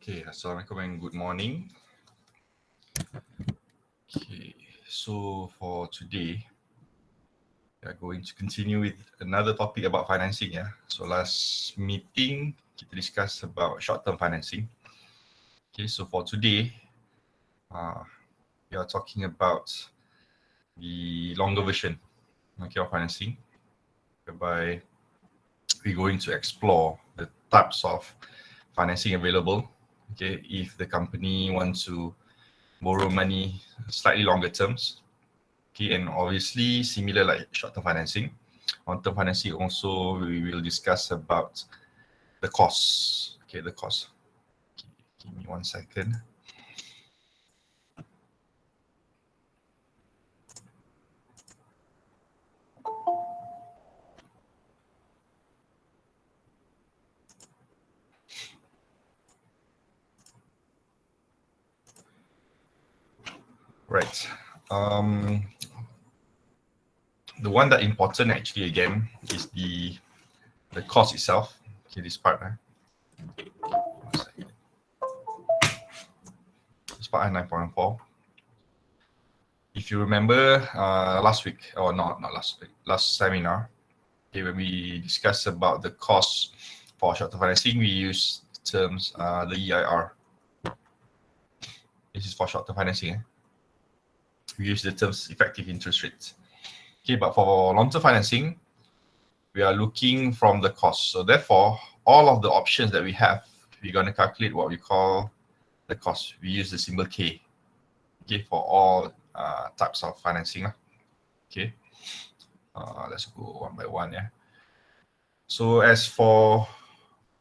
Okay, Assalamualaikum and good morning. Okay, so for today, we are going to continue with another topic about financing. Yeah. So last meeting, kita discuss about short-term financing. Okay, so for today, we are talking about the longer version, okay, of financing, whereby we're going to explore the types of financing available. Okay, if the company wants to borrow money slightly longer terms. Okay, and obviously similar like short-term financing. Long-term financing also we will discuss about the costs. Okay, the cost. Okay, give me 1 second. Right. The one that important actually again is the cost itself. Okay, this part. This part 9.4. If you remember last week, or not last week, last seminar, okay, when we discussed about the cost for short-term financing, we use terms the EIR. This is for short-term financing. We use the terms effective interest rates. Okay, but for long-term financing, we are looking from the cost. So therefore, all of the options that we have, we're going to calculate what we call the cost. We use the symbol K. Okay, for all types of financing. Okay, let's go one by one. Yeah. So as for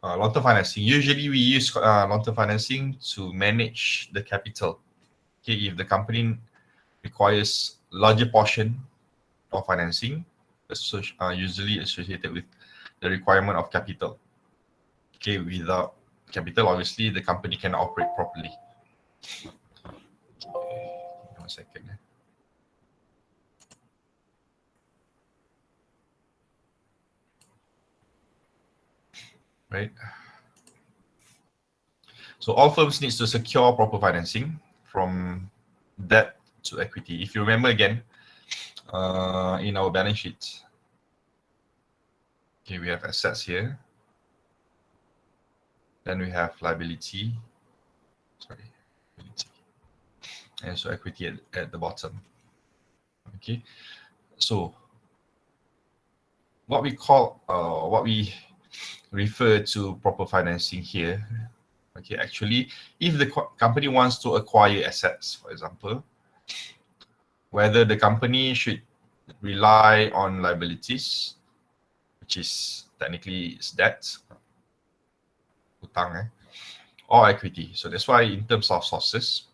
long-term financing, usually we use long-term financing to manage the capital. Okay, if the company requires larger portion of financing, usually associated with the requirement of capital. Okay, without capital, obviously the company can operate properly. Okay, 1 second. Right. So all firms need to secure proper financing from debt to equity. If you remember again, in our balance sheet, okay, we have assets here. Then we have liability. And so equity at the bottom. Okay, so what we call, what we refer to proper financing here. Okay, actually, if the company wants to acquire assets, for example, whether the company should rely on liabilities, which is technically is debt, hutang, or equity. So that's why in terms of sources,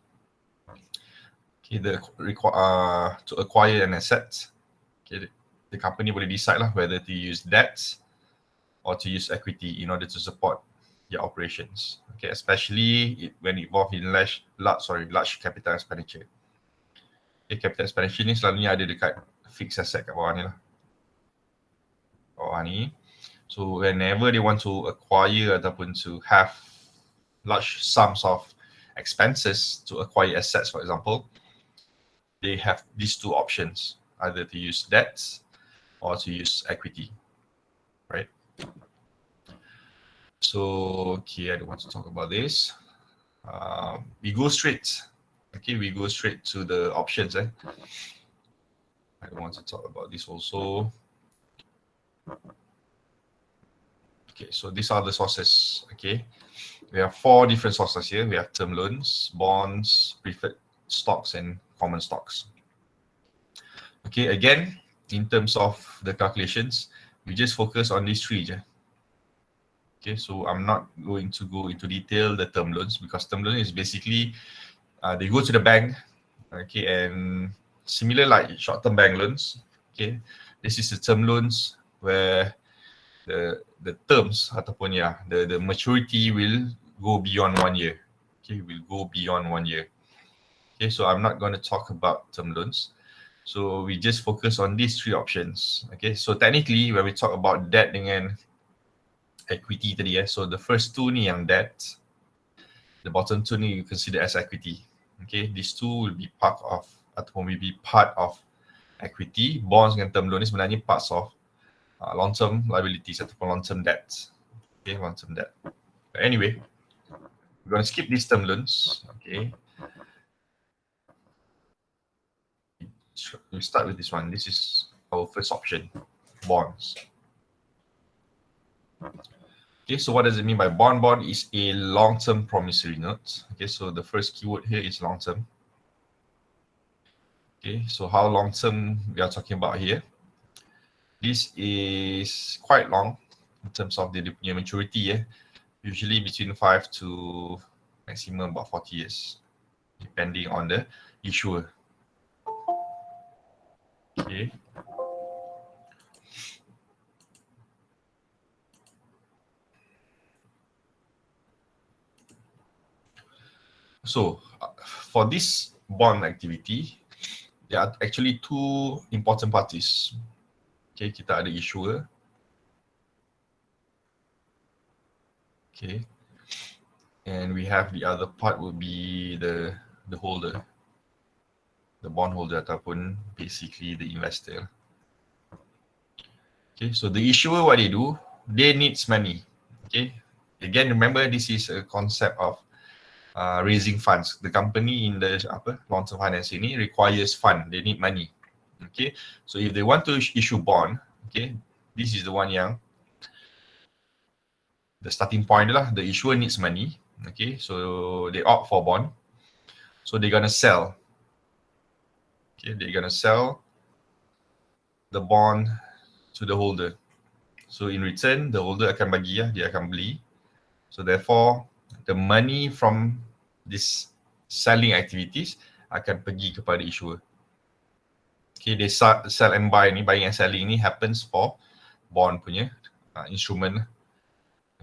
okay, to acquire an asset, okay, the company will decide whether to use debt or to use equity in order to support your operations. Okay, especially when involved in large capital expenditure. Okay, capital expenditure ni selalunya ada dekat fixed asset kat bawah ni lah. Bawah ni. So whenever they want to acquire ataupun to have large sums of expenses to acquire assets, for example, they have these two options, either to use debt or to use equity, right? So, okay, I don't want to talk about this. We go straight. Okay, we go straight to the options. I don't want to talk about this also. Okay, so these are the sources. Okay, we have 4 different sources here. We have term loans, bonds, preferred stocks, and common stocks. Okay, again, in terms of the calculations, we just focus on these 3. Okay, so I'm not going to go into detail the term loans, because term loan is basically they go to the bank, okay, and similar like short-term bank loans. Okay, this is the term loans where the terms ataupun the maturity will go beyond 1 year. Okay, will go beyond 1 year. Okay, so I'm not going to talk about term loans. So we just focus on these 3 options. Okay, so technically when we talk about debt dengan equity tadi, so the first 2 ni yang debt, The bottom two ni you consider as equity. Okay, these two will be part of equity. Bonds dengan term loan ni sebenarnya parts of long-term liabilities ataupun long-term debts. Okay, long-term debt. But anyway, we're going to skip these term loans. Okay. We start with this one. This is our first option, bonds. Okay, so what does it mean by bond? Bond is a long-term promissory note. Okay, so the first keyword here is long-term. Okay, so how long-term we are talking about here? This is quite long in terms of the maturity. Usually between 5 to maximum about 40 years, depending on the issuer. Okay. So for this bond activity, there are actually two important parties. Okay, kita ada issuer. Okay. And we have the other part would be the holder, the bond holder ataupun basically the investor. Okay, so the issuer, what they do, they needs money. Okay, again, remember this is a concept of raising funds. The company in the long-term financing ini requires fund. They need money. Okay, so if they want to issue bond, okay, this is the one yang the starting point lah. The issuer needs money. Okay, so they opt for bond. So they're gonna sell. Okay, they're gonna sell the bond to the holder. So in return, the holder akan bagi dia akan beli. So therefore, the money from this selling activities akan pergi kepada issuer. Okay, they sell and buy ni, buying and selling ni happens for bond punya instrument.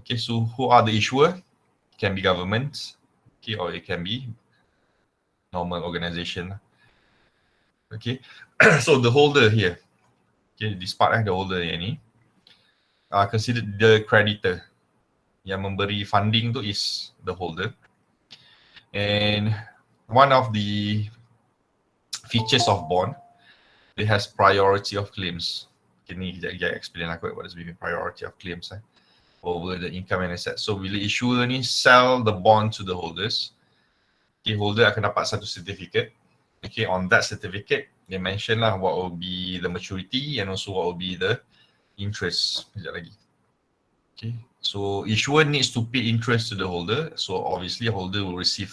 Okay, so who are the issuer? It can be governments, okay, or it can be normal organization. Okay, so the holder here, okay, this part the holder yang ni, considered the creditor. Yang memberi funding tu is the holder. And one of the features of bond, it has priority of claims. Okay, ni kejap explain aku what does mean priority of claims over the income and assets. So bila issuer ni sell the bond to the holders, okay, holder akan dapat satu certificate. Okay, on that certificate, they mention lah what will be the maturity and also what will be the interest. Kejap lagi. Okay, so issuer needs to pay interest to the holder. So obviously, holder will receive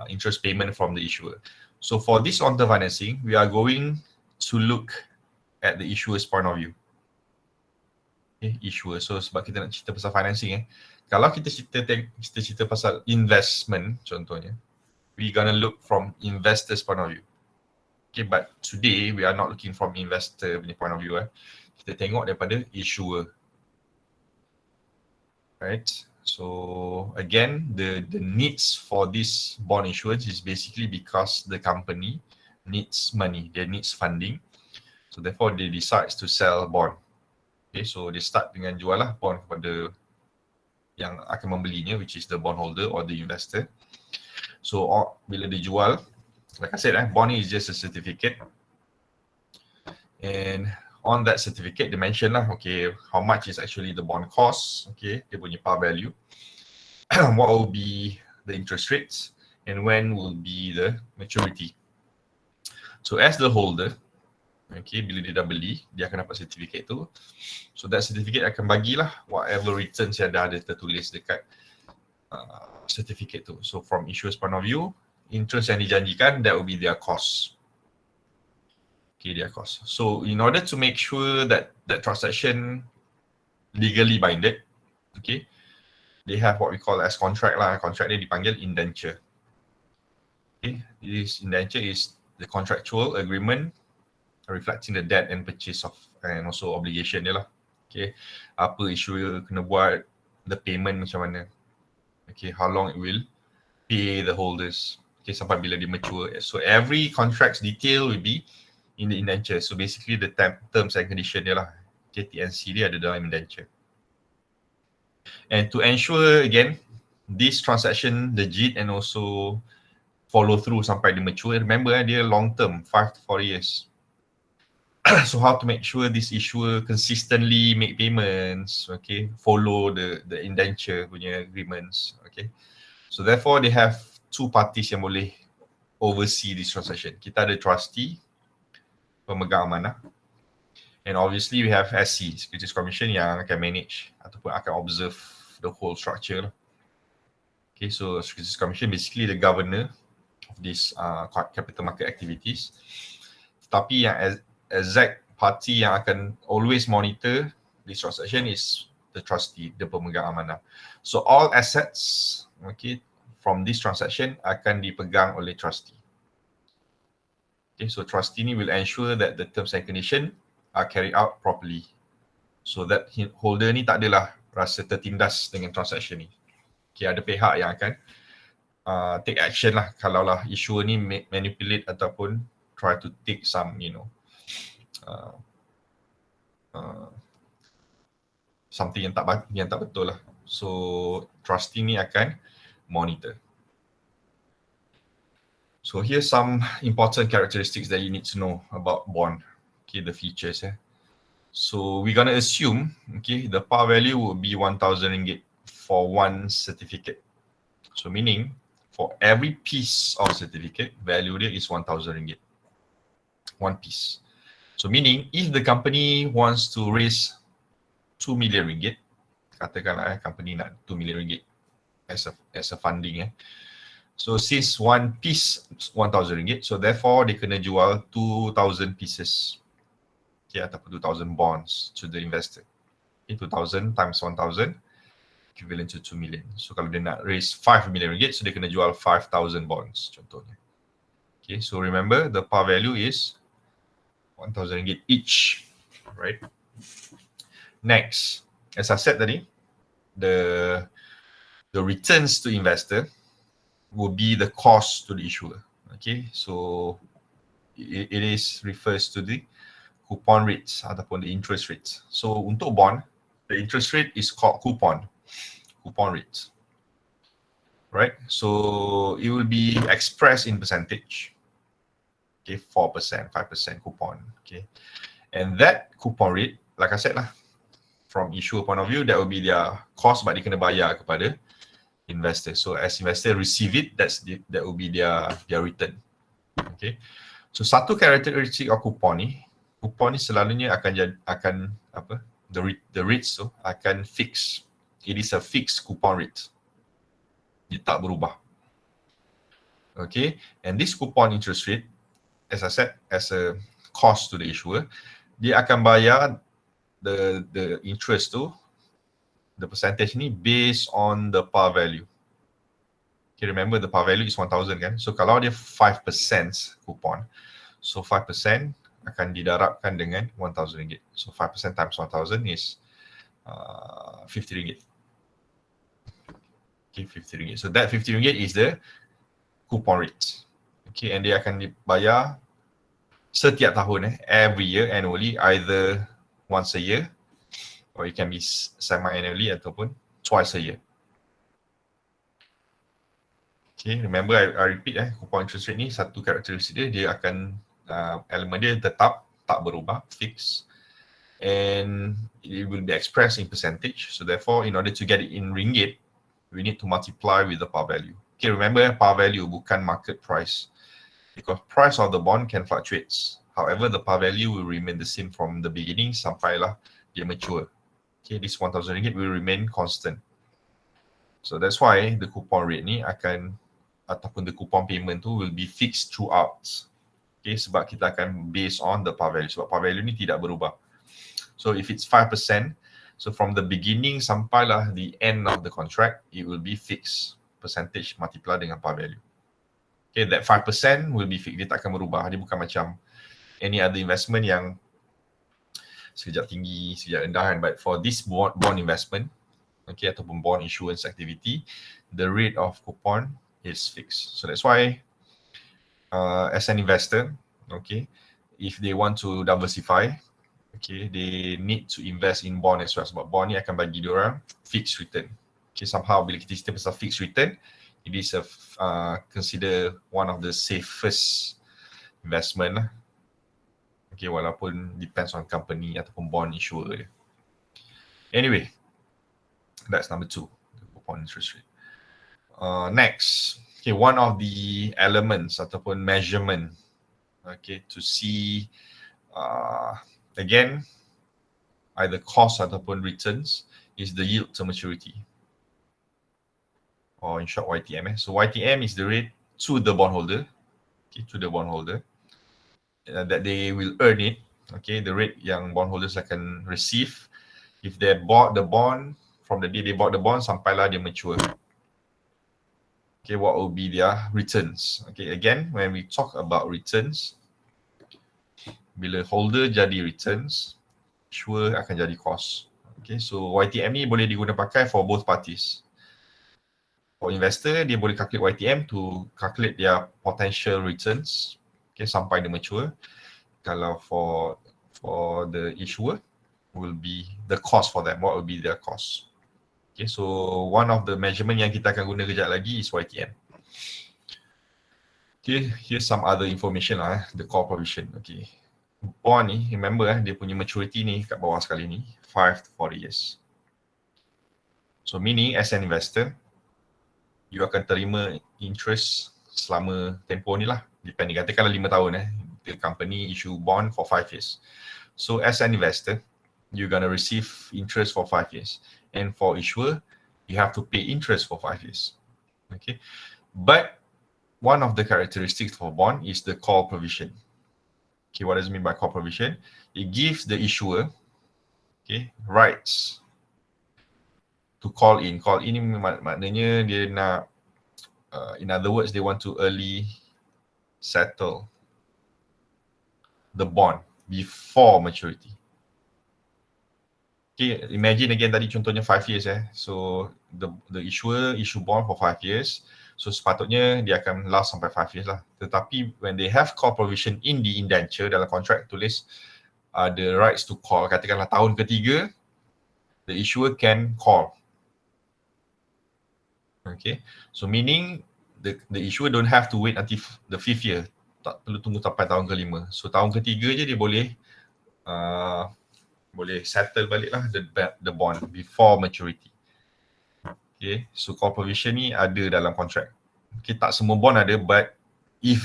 interest payment from the issuer. So for this long-term financing, we are going to look at the issuer's point of view. Okay, issuer. So sebab kita nak cerita pasal financing kalau kita cerita pasal investment contohnya, we gonna look from investor's point of view. Okay, but today we are not looking from investor punya point of view. Kita tengok daripada issuer. Right? So again, the needs for this bond issuance is basically because the company needs money, they needs funding. So therefore they decides to sell bond. Okay, so they start dengan jual lah bond kepada yang akan membelinya, which is the bondholder or the investor. So bila dijual, like I said, bond is just a certificate. And on that certificate, they mention lah, okay, how much is actually the bond cost, okay, dia punya par value, what will be the interest rates, and when will be the maturity. So as the holder, okay, bila dia dah beli, dia akan dapat certificate tu. So that certificate akan bagilah whatever returns yang dah ada tertulis dekat certificate tu. So from issuer's point of view, interest yang dijanjikan, that will be their cost. Okay, their cost. So in order to make sure that that transaction legally binded, okay, they have what we call as contract lah. Contract dia dipanggil indenture. Okay, this indenture is the contractual agreement reflecting the debt and purchase of and also obligation dia lah. Okay, apa issuer kena buat, the payment macam mana. Okay, how long it will pay the holders. Okay, sampai bila dia mature. So every contract's detail will be in the indenture. So basically the terms and condition dia lah. Okay, TNC dia ada dalam indenture. And to ensure again this transaction legit and also follow through sampai dia mature. Remember, dia long term, 5 to 4 years. So how to make sure this issuer consistently make payments, okay, follow the indenture punya agreements, okay. So therefore they have two parties yang boleh oversee this transaction. Kita ada trustee, pemegang amanah, and obviously we have SC, Securities Commission, yang akan manage ataupun akan observe the whole structure. Okay, so Securities Commission basically the governor of this capital market activities. Tapi yang exact party yang akan always monitor this transaction is the trustee, the pemegang amanah. So all assets, okay, from this transaction akan dipegang oleh trustee. Okay, so trustee ni will ensure that the terms and conditions are carried out properly. So that holder ni tak adalah rasa tertindas dengan transaction ni. Okay, ada pihak yang akan take action lah kalau lah issuer ni manipulate ataupun try to take some, you know, something yang tak betul lah. So trustee ni akan monitor. So here's some important characteristics that you need to know about bond. Okay, the features. So we're gonna assume, okay, the par value will be 1,000 ringgit for one certificate. So meaning for every piece of certificate, value dia is 1,000 ringgit. One piece. So meaning if the company wants to raise 2 million ringgit, katakanlah company nak 2 million ringgit as a funding. So since one piece 1,000 ringgit, so therefore they kena jual 2,000 pieces. Okay, ataupun 2,000 bonds to the investor. Okay, 2,000 times 1,000 equivalent to 2 million. So kalau dia nak raise 5 million ringgit, so dia kena jual 5,000 bonds contohnya. Okay, so remember the par value is 1,000 ringgit each, right? Next, as I said tadi, the returns to investor will be the cost to the issuer. Okay, so it refers to the coupon rates ataupun the interest rates. So untuk bond, the interest rate is called coupon rates, right? So it will be expressed in percentage. Okay, 4%, 5% coupon. Okay, and that coupon rate, like I said lah, from issuer point of view, that will be their cost, but dia kena bayar kepada investor. So as investor receive it, that will be their return. Okay, so satu karakteristik of coupon ni selalunya akan apa? The rates tu akan fix. It is a fixed coupon rate. Dia tak berubah. Okay, and this coupon interest rate, as I said, as a cost to the issuer, dia akan bayar the interest tu, the percentage ni based on the par value. Okay, remember the par value is 1,000 kan? So kalau dia 5% coupon, so 5% akan didarabkan dengan 1,000 ringgit. So 5% times 1,000 is 50 ringgit. Okay, 50 ringgit. So that 50 ringgit is the coupon rate. Okay, and dia akan dibayar setiap tahun, every year, annually, either once a year, or it can be semi-annually ataupun twice a year. Okay, remember I repeat, coupon interest rate ni satu karakteristik dia akan elemen dia tetap, tak berubah, fix, and it will be expressed in percentage. So therefore, in order to get it in ringgit, we need to multiply with the par value. Okay, remember par value bukan market price, because price of the bond can fluctuate. However, the par value will remain the same from the beginning sampailah dia mature. Okay, this 1,000 ringgit will remain constant. So that's why the coupon rate ni akan, ataupun the coupon payment tu will be fixed throughout. Okay, sebab kita akan based on the par value. Sebab par value ni tidak berubah. So if it's 5%, so from the beginning sampailah the end of the contract, it will be fixed. Percentage multiply dengan par value. Okay, that 5% will be fixed. Dia tak akan berubah. Dia bukan macam any other investment yang sekejap tinggi, sekejap rendah. But for this bond investment, okay, ataupun bond issuance activity, the rate of coupon is fixed. So that's why as an investor, okay, if they want to diversify, okay, they need to invest in bond as well. Sebab bond ni akan bagi diorang fixed return. Okay, somehow bila kita cerita pasal fixed return, it is consider one of the safest investment lah. Okay, walaupun depends on company ataupun bond issuer dia. Anyway, that's number 2, the coupon interest rate. Next, okay, one of the elements ataupun measurement, okay, to see again either cost ataupun returns is the yield to maturity, or in short YTM. So YTM is the rate to the bondholder, okay, to the bondholder, that they will earn it, okay, the rate yang bondholders akan receive if they bought the bond from the day they bought the bond sampailah dia mature. Okay, what will be their returns? Okay, again, when we talk about returns, bila holder jadi returns, issuer akan jadi cost. Okay, so YTM ni boleh diguna pakai for both parties. For investor, dia boleh calculate YTM to calculate their potential returns, okay, sampai dia mature. Kalau for the issuer, will be the cost for them. What will be their cost? Okay, so one of the measurement yang kita akan guna kejap lagi is YTM. Okay, here's some other information lah, the call provision. Okay, bond ni, remember dia punya maturity ni kat bawah sekali ni, 5 to 40 years. So meaning as an investor, you akan terima interest selama tempoh ni lah, depending, katakanlah 5 tahun the company issue bond for 5 years. So as an investor, you're gonna receive interest for 5 years. And for issuer, you have to pay interest for 5 years. Okay, but one of the characteristics for bond is the call provision. Okay, what does it mean by call provision? It gives the issuer, okay, rights to call in. Call in maknanya dia nak, in other words, they want to early settle the bond before maturity. Okay, imagine again tadi contohnya 5 years So the issuer issue bond for 5 years. So sepatutnya dia akan last sampai 5 years lah. Tetapi when they have call provision in the indenture, dalam kontrak tulis the rights to call, katakanlah tahun ketiga, the issuer can call. Okay, so meaning the issuer don't have to wait until the 5th year. Tak perlu tunggu sampai tahun ke-5. So tahun ketiga je dia boleh settle balik lah the bond before maturity. Okay, so call provision ni ada dalam kontrak. Okay, tak semua bond ada, but if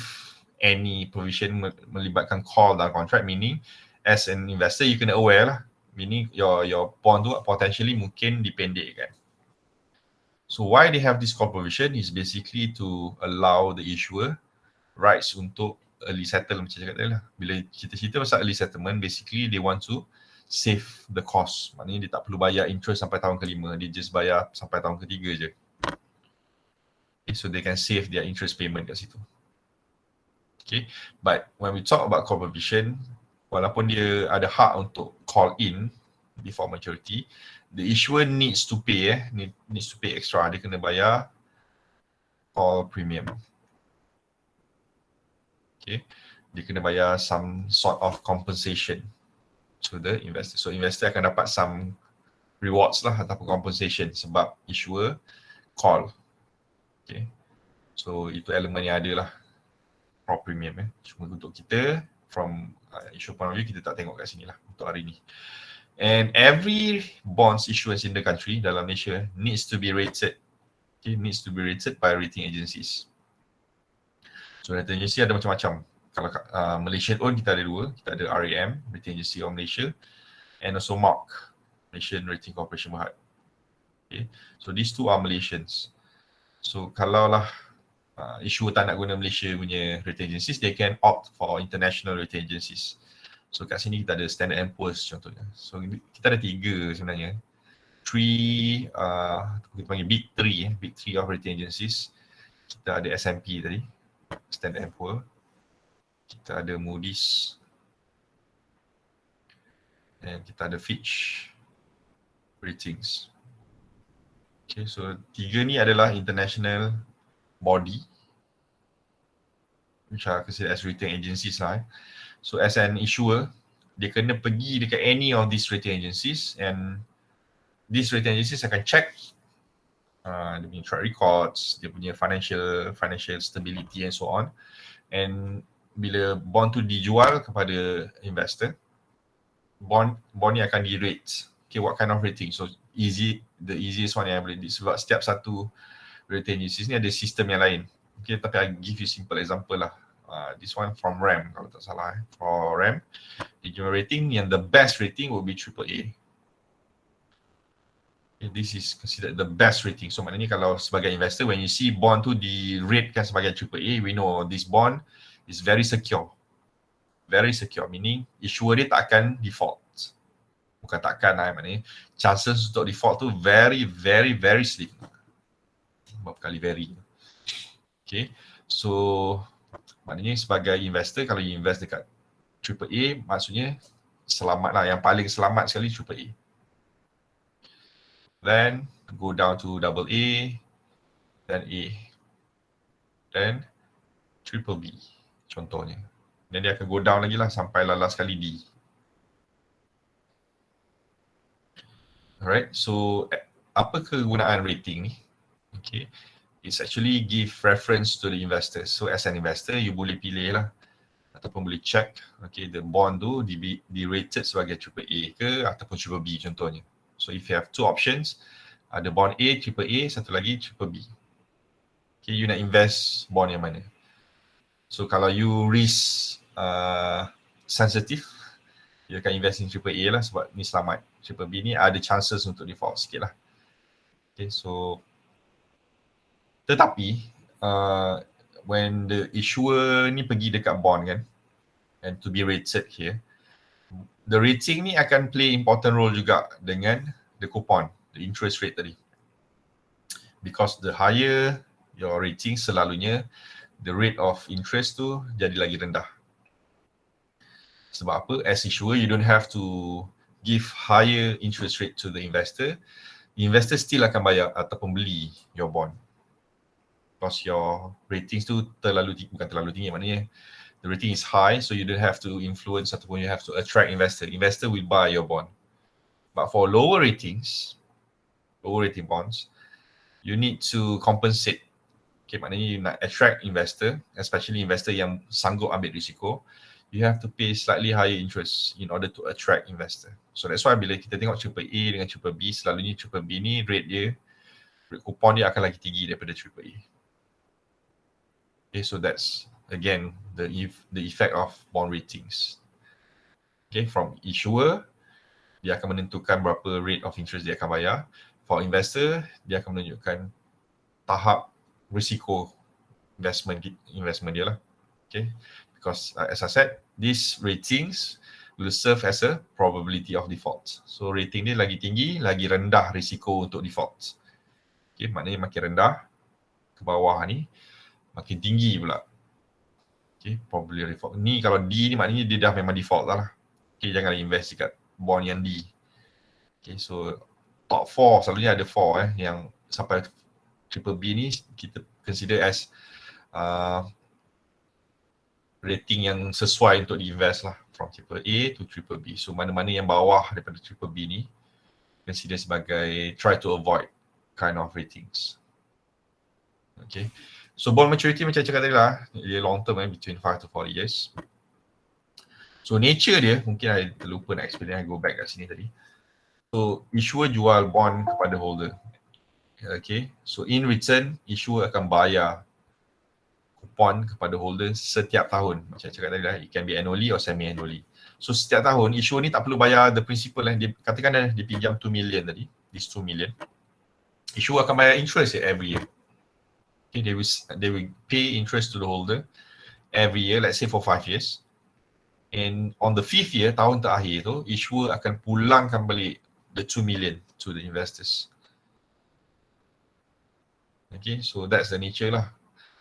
any provision melibatkan call dalam kontrak, meaning as an investor you kena aware lah, meaning your bond tu potentially mungkin dipendekkan. So why they have this call provision is basically to allow the issuer rights untuk early settle, macam cakap tadi lah. Bila kita cerita pasal early settlement, basically they want to save the cost. Maknanya dia tak perlu bayar interest sampai tahun ke-5, dia just bayar sampai tahun ke-3 je. Okay, so they can save their interest payment kat situ. Okay, but when we talk about call provision, walaupun dia ada hak untuk call in before maturity, the issuer needs to pay extra. Dia kena bayar call premium. Okay, dia kena bayar some sort of compensation to the investor. So investor akan dapat some rewards lah ataupun compensation sebab issuer call. Okay, so itu elemen yang ada lah, call premium Cuma untuk kita from issue point of view, kita tak tengok kat sini lah untuk hari ni. And every bonds issuance in the country dalam Malaysia needs to be rated. Okay, needs to be rated by rating agencies. So rating agency ada macam-macam. Kalau Malaysian own kita ada 2, kita ada RAM, Rating Agency of Malaysia, and also MARC, Malaysian Rating Corporation Berhad. Okay, so these two are Malaysians. So kalaulah issuer tak nak guna Malaysia punya rating agencies, they can opt for international rating agencies. So kat sini kita ada Standard & Poor's contohnya. So kita ada 3 sebenarnya. 3, kita panggil Big 3, Big 3 of rating agencies. Kita ada S&P tadi, Standard & Poor's. Kita ada Moody's. Dan kita ada Fitch Ratings. Okay, so 3 ni adalah international body which are considered as rating agencies lah. So as an issuer, dia kena pergi dekat any of these rating agencies, and these rating agencies akan check dia punya track records, dia punya financial stability and so on. And bila bond tu dijual kepada investor, bond ni akan di-rate. Okay, what kind of rating? So the easiest one yang boleh sebab setiap satu rating agencies ni ada sistem yang lain. Okay, tapi I give you simple example lah. This one from RAM kalau tak salah. For RAM, the rating yang the best rating will be AAA. Okay, this is considered the best rating. So maknanya kalau sebagai investor, when you see bond tu di-ratekan sebagai AAA, we know this bond is very secure. Very secure, meaning issuer dia tak akan default. Bukan takkan lah, maknanya chances untuk default tu very, very, very slim. Berapa kali very. Okay, so maknanya sebagai investor, kalau you invest dekat AAA, maksudnya selamat lah. Yang paling selamat sekali AAA. Then go down to AA, then A, then BBB contohnya. Dan dia akan go down lagi lah sampai last kali D. Alright, so apa kegunaan rating ni? Okay, it's actually give reference to the investors. So as an investor, you boleh pilih lah ataupun boleh check, okay, the bond tu di-rated sebagai AAA ke ataupun BBB contohnya. So if you have two options, ada bond A, AAA, satu lagi BBB. Okay, you nak invest bond yang mana? So kalau you risk sensitive, you akan invest in AAA lah sebab ni selamat. BBB ni ada chances untuk default sikit lah. Okay, so tetapi when the issuer ni pergi dekat bond kan, and to be rated here, the rating ni akan play important role juga dengan the coupon, the interest rate tadi. Because the higher your rating, selalunya the rate of interest tu jadi lagi rendah. Sebab apa? As issuer, you don't have to give higher interest rate to the investor. The investor still akan bayar ataupun beli your bond. Because your ratings tu bukan terlalu tinggi, maknanya the rating is high, so you don't have to influence ataupun you have to attract investor. Investor will buy your bond. But for lower rating bonds, you need to compensate. Okay, maknanya you nak attract investor, especially investor yang sanggup ambil risiko, you have to pay slightly higher interest in order to attract investor. So that's why bila kita tengok AAA dengan BBB, selalunya BBB ni rate coupon dia akan lagi tinggi daripada AAA. Okay, so that's again the effect of bond ratings. Okay, from issuer, dia akan menentukan berapa rate of interest dia akan bayar. For investor, dia akan menunjukkan tahap risiko investment dia lah. Okay, because as I said, these ratings will serve as a probability of default. So rating dia lagi tinggi, lagi rendah risiko untuk default. Okay, maknanya makin rendah ke bawah ni, makin tinggi pula. Okay, probability of default. Ni kalau D ni maknanya dia dah memang default lah. Okay, jangan invest dekat bond yang D. Okay, so top 4 selalunya ada 4 yang sampai BBB ni kita consider as rating yang sesuai untuk diinvest lah, from AAA to BBB. So mana-mana yang bawah daripada BBB ni consider sebagai try to avoid kind of ratings. Okay, so bond maturity macam cakap tadi lah, dia long term between 5 to 40 years. So nature dia, mungkin I terlupa nak explain, I go back kat sini tadi. So issuer jual bond kepada holder. Okay, so in return, issuer akan bayar kupon kepada holder setiap tahun. Macam cakap tadi lah, it can be annually or semi-annually. So setiap tahun, issuer ni tak perlu bayar the principal lah. Dia, katakan dia pinjam 2 million tadi, this 2 million. Issuer akan bayar interest every year. Okay, they will pay interest to the holder every year, let's say for 5 years. And on the 5th year, tahun terakhir tu, issuer akan pulangkan balik the 2 million to the investors. Okay, so that's the nature lah.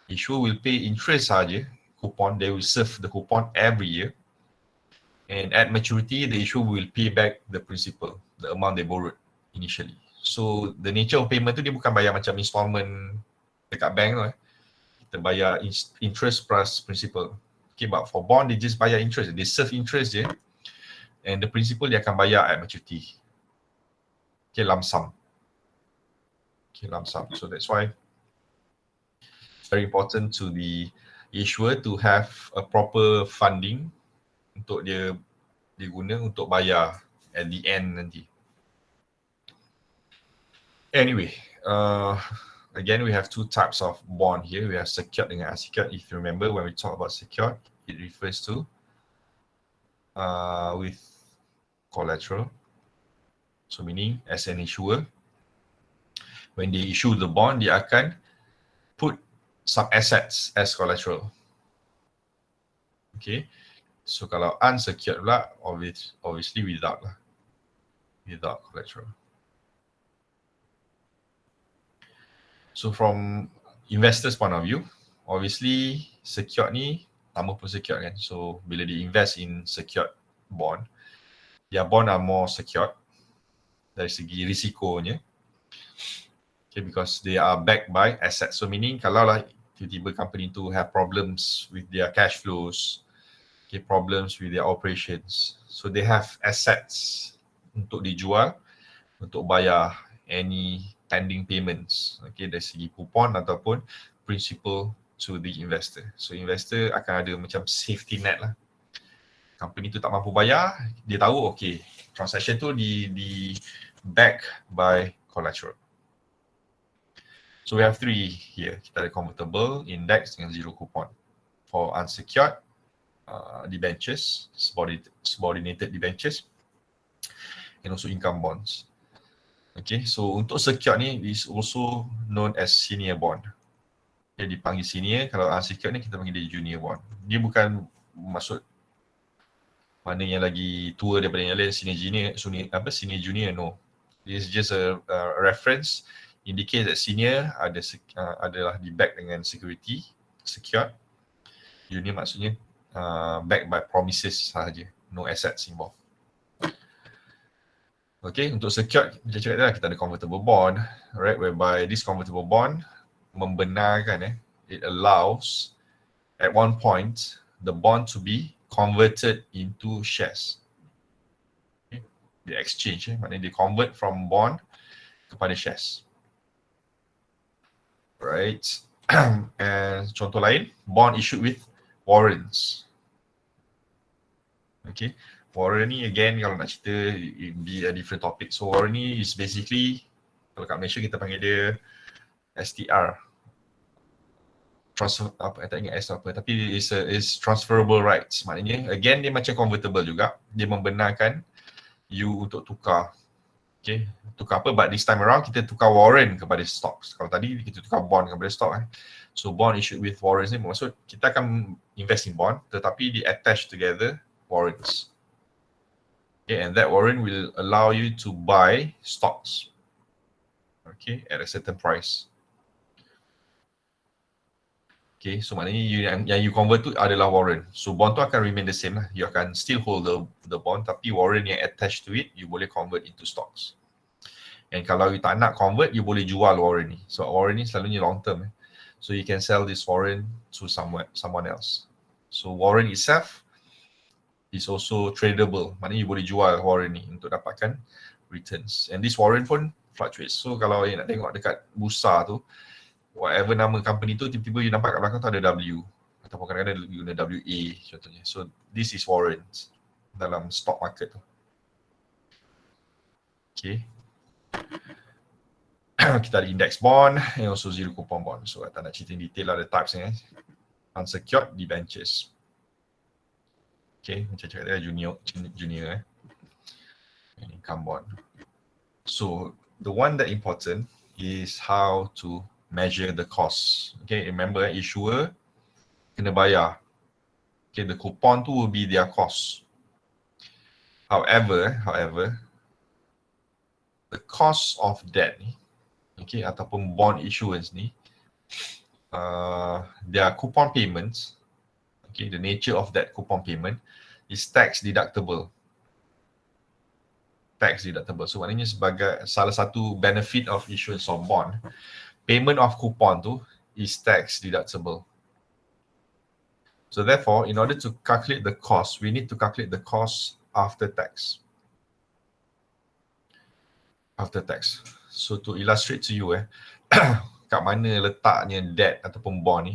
Issuer will pay interest saja, coupon, they will serve the coupon every year. And at maturity, the issuer will pay back the principal, the amount they borrowed initially. So the nature of payment tu dia bukan bayar macam installment dekat bank tu. Kita bayar interest plus principal. Okay, but for bond, they just bayar interest. They serve interest je. And the principal dia akan bayar at maturity. Okay, lump sum. Okay, lump sum. So that's why it's very important to the issuer to have a proper funding untuk dia guna untuk bayar at the end nanti. Anyway, again we have two types of bond here. We have secured dengan unsecured. If you remember when we talk about secured, it refers to with collateral. So meaning as an issuer, when they issue the bond, dia akan put some assets as collateral. Okay, so kalau unsecured pula, obviously without collateral. So from investors point of view, obviously secured ni nama pun secured kan. So bila dia invest in secured bond, their bond are more secured dari segi risikonya. Okay, because they are backed by assets. So meaning kalau lah tiba-tiba company tu have problems with their cash flows, okay, problems with their operations, so they have assets untuk dijual untuk bayar any pending payments, okay, dari segi coupon ataupun principal to the investor. So investor akan ada macam safety net lah. Company tu tak mampu bayar, dia tahu okay, transaction tu di back by collateral. So we have three here. Kita ada convertible, index dengan zero coupon. For unsecured, debentures, subordinated debentures, and also income bonds. Okay, so untuk secured ni is also known as senior bond. Dia dipanggil senior, kalau unsecured ni kita panggil dia junior bond. Dia bukan maksud mana yang lagi tua daripada yang lain, senior junior, no. This is just a reference, indicate that senior adalah di back dengan security, secured. Junior maksudnya backed by promises sahaja, no assets involved. Okay, untuk secured, kita cakap dah kita ada convertible bond, right, whereby this convertible bond membenarkan it allows at one point the bond to be converted into shares. Okay, the exchange, maknanya dia convert from bond kepada shares. Right, and contoh lain, bond issued with warrants. Okay, warrant ni again kalau nak cerita it be a different topic. So warrant ni is basically, kalau kat Malaysia kita panggil dia STR, transfer apa, tak ingat S apa, tapi is transferable rights. Maknanya again dia macam convertible juga, dia membenarkan you untuk tukar. Okay, tukar apa, but this time around kita tukar warrant kepada stocks. Kalau tadi kita tukar bond kepada stock So bond issued with warrants ni maksud kita akan invest in bond tetapi di attach together warrants. Okay, and that warrant will allow you to buy stocks, okay, at a certain price. Okay, so maknanya yang you convert tu adalah warrant. So bond tu akan remain the same lah. You akan still hold the bond, tapi warrant yang attached to it, you boleh convert into stocks. And kalau you tak nak convert, you boleh jual warrant ni. So warrant ni selalunya long term. So you can sell this warrant to someone else. So warrant itself is also tradable. Maknanya you boleh jual warrant ni untuk dapatkan returns. And this warrant pun fluctuates. So kalau you nak tengok dekat bursa tu, whatever nama company tu, tiba-tiba you nampak kat belakang tu ada W. Ataupun kadang-kadang you guna WA contohnya. So this is warrants dalam stock market tu. Okay. Kita ada index bond and also zero coupon bond. So tak nak cerita in detail lah the types ni. Unsecured debentures. Okay, macam cakap dia junior and income bond. So the one that important is how to measure the cost. Okay, remember issuer kena bayar. Okay, the coupon tu will be their cost. However, the cost of debt ni, okay, ataupun bond issuance ni, their coupon payments, okay, the nature of that coupon payment is tax deductible. Tax deductible. So maknanya sebagai salah satu benefit of issuance of bond, payment of coupon tu is tax deductible. So therefore, in order to calculate the cost, we need to calculate the cost after tax. after tax. So to illustrate to you kat mana letaknya debt ataupun bond ni,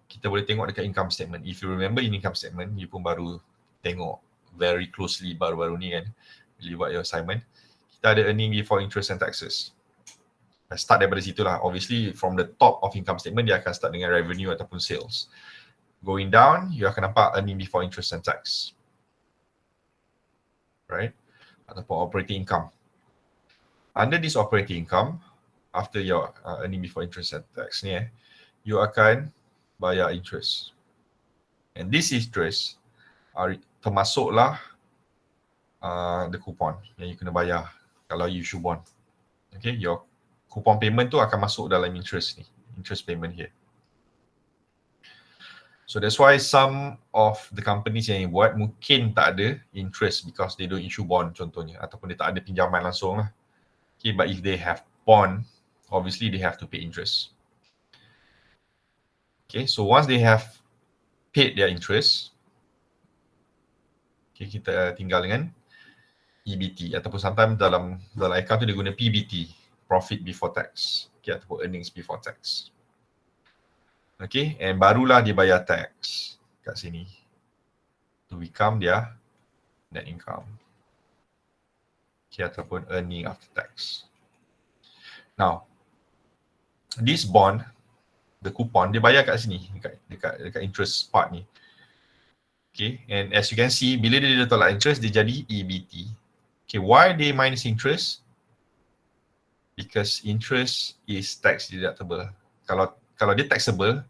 kita boleh tengok dekat income statement. If you remember in income statement, you pun baru tengok very closely baru-baru ni kan, bila you buat your assignment, kita ada earning before interest and taxes. Start daripada situ lah. Obviously from the top of income statement, dia akan start dengan revenue ataupun sales. Going down, you akan nampak earning before interest and tax. Right? Ataupun operating income. Under this operating income, after your earning before interest and tax ni you akan bayar interest. And this interest termasuklah the coupon yang you kena bayar kalau you issue bond. Okay, your coupon payment tu akan masuk dalam interest ni, interest payment here. So that's why some of the companies yang buat mungkin tak ada interest because they don't issue bond contohnya, ataupun dia tak ada pinjaman langsung lah. Okay, but if they have bond, obviously they have to pay interest. Okay, so once they have paid their interest, okay, kita tinggal dengan EBT ataupun sometimes dalam account tu dia guna PBT, profit before tax, okay, ataupun earnings before tax. Okay, and barulah dia bayar tax kat sini to become their net income, okay, ataupun earning after tax. Now, this bond, the coupon, dia bayar kat sini, dekat interest part ni. Okay, and as you can see, bila dia tolak interest, dia jadi EBT. Okay, why they minus interest? Because interest is tax deductible. Kalau dia taxable,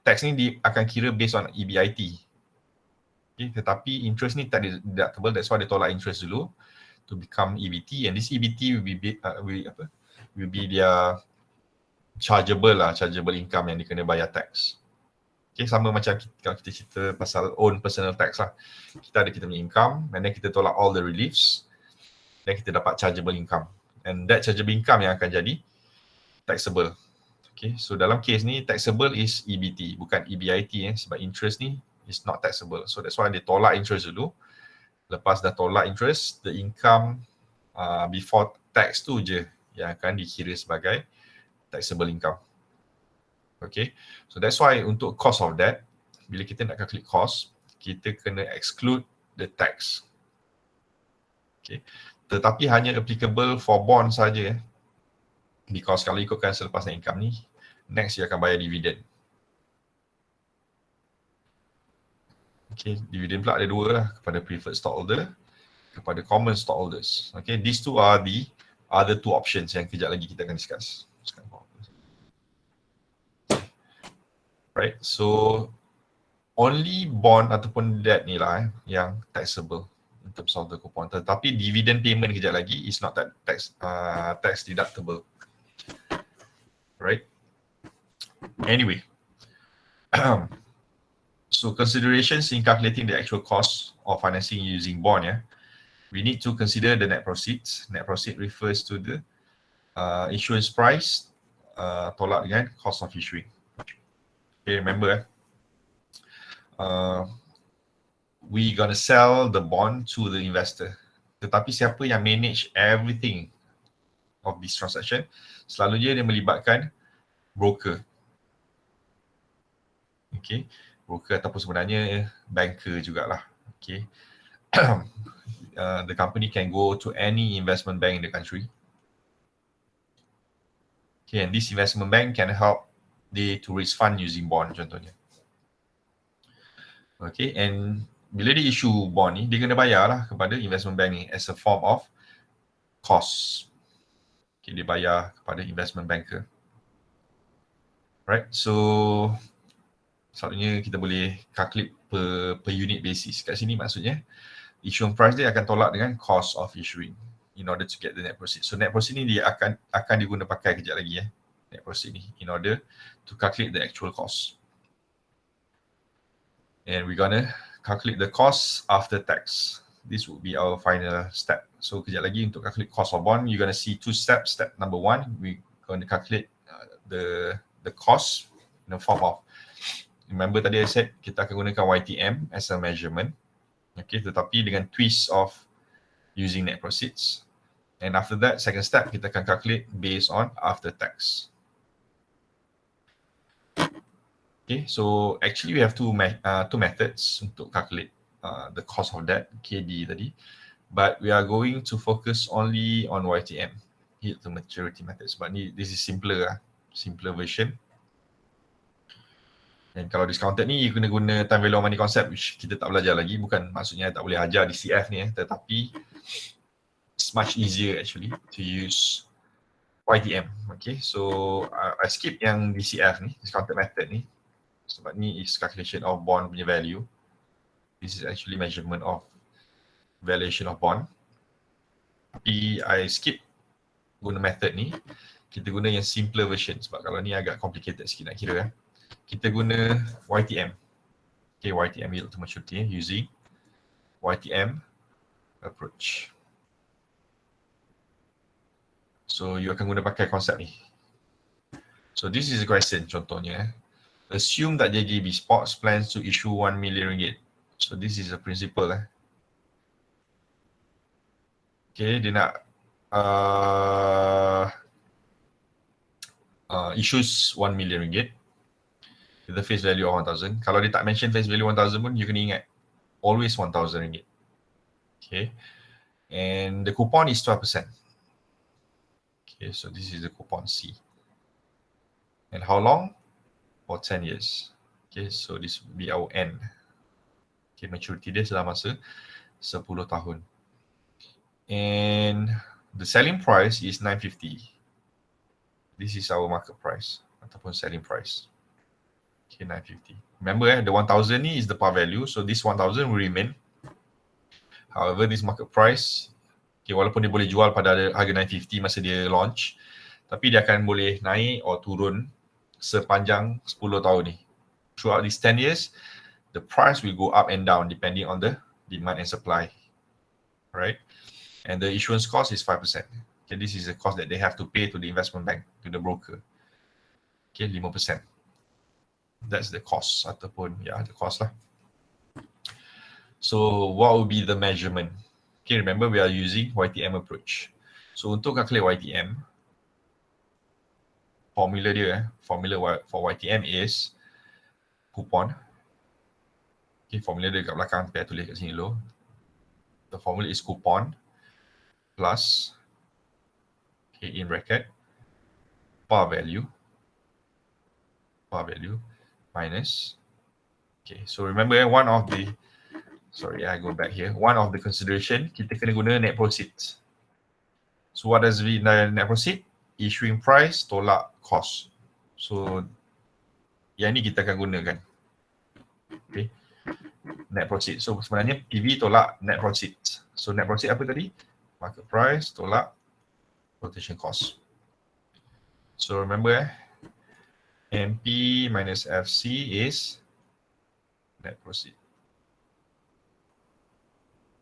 tax ni akan kira based on EBIT. Okay, tetapi interest ni tak deductible, that's why dia tolak interest dulu to become EBT, and this EBT will be their chargeable income yang dia kena bayar tax. Okay, sama macam kalau kita cerita pasal own personal tax lah. Kita ada kita punya income, and then kita tolak all the reliefs, dan kita dapat chargeable income. And that chargeable income yang akan jadi taxable. Okay, so dalam case ni taxable is EBT, bukan EBIT sebab interest ni is not taxable. So that's why dia tolak interest dulu. Lepas dah tolak interest, the income before tax tu je yang akan dikira sebagai taxable income. Okay, so that's why untuk cost of debt, bila kita nak calculate cost, kita kena exclude the tax. Okay, tetapi hanya applicable for bond saja. Because kalau ikutkan selepas net income ni, next you akan bayar dividend. Okay, dividend pula ada dua lah, kepada preferred stockholder, kepada common stockholders. Okay, these two are the other two options yang kejap lagi kita akan discuss. Right, so only bond ataupun debt ni lah yang taxable in terms of the coupon. Tetapi dividend payment kejap lagi is not that tax deductible. Right? Anyway, so considerations in calculating the actual cost of financing using bond, we need to consider the net proceeds. Net proceed refers to the issuance price tolak dengan cost of issuing. Okay, remember, we gonna sell the bond to the investor. Tetapi siapa yang manage everything of this transaction? Selalunya dia melibatkan broker. Okay, broker ataupun sebenarnya banker jugalah. Okay, the company can go to any investment bank in the country. Okay, and this investment bank can help they to raise fund using bond contohnya. Okay, and bila dia issue bond ni, dia kena bayar lah kepada investment bank ni as a form of cost. Okay, dia bayar kepada investment banker. Right, so selalunya kita boleh calculate per unit basis. Kat sini maksudnya issuing price dia akan tolak dengan cost of issuing in order to get the net proceed. So net proceed ni dia akan diguna pakai kejap lagi net proceed ni in order to calculate the actual cost. And we're gonna calculate the cost after tax. This will be our final step. So kejap lagi untuk calculate cost of bond, you're gonna see two steps. Step number one, we're going to calculate the cost in the form of, remember tadi I said kita akan gunakan YTM as a measurement. Okay, tetapi dengan twist of using net proceeds. And after that, second step, kita akan calculate based on after tax. Okay, so actually we have two methods untuk calculate the cost of debt, KD tadi. But we are going to focus only on YTM, yield to maturity methods. But this is simpler version. Dan kalau discounted ni, you kena guna time value of money concept, which kita tak belajar lagi. Bukan maksudnya tak boleh ajar di CF ni, tetapi it's much easier actually to use YTM. Okay, so I skip yang DCF ni, discounted method ni, sebab ni is calculation of bond punya value. This is actually measurement of valuation of bond. Tapi I skip guna method ni, kita guna yang simpler version sebab kalau ni agak complicated sikit nak kira. Kita guna YTM. Okay, YTM yield to maturity using YTM approach. So you akan guna pakai konsep ni. So this is a question contohnya. Assume that JGB Sports plans to issue 1 million ringgit. So this is a principle. Okay, dia nak issues 1 million ringgit with the face value of 1,000. Kalau dia tak mention face value 1,000 pun, you kena ingat always 1,000 ringgit. Okay, and the coupon is 12%. Okay, so this is the coupon C. And how long? For 10 years. Okay, so this will be our N. Okay, maturity dia dalam masa 10 tahun. And the selling price is 950. This is our market price ataupun selling price. Okay, 950. Remember, the 1,000 ni is the par value, so this 1,000 will remain. However, this market price, okay, walaupun dia boleh jual pada harga 950 masa dia launch, tapi dia akan boleh naik atau turun sepanjang 10 tahun ni. Throughout these 10 years, the price will go up and down depending on the demand and supply. Right? And the issuance cost is 5%. Okay, this is the cost that they have to pay to the investment bank, to the broker. Okay, 5%. That's the cost ataupun the cost lah. So what will be the measurement? Okay, remember we are using YTM approach. So untuk calculate YTM, formula dia, formula for YTM is coupon. Okay, formula dia kat belakang, saya tulis kat sini dulu. The formula is coupon plus, okay, in bracket, par value minus, okay, so remember one of the, sorry, I go back here. One of the consideration, kita kena guna net proceeds. So what does the net proceed? Issuing price tolak cost. So yang ni kita akan gunakan. Okay. Net proceed. So sebenarnya PV tolak net proceed. So net proceed apa tadi? Market price tolak flotation cost. So remember, MP minus FC is net proceed.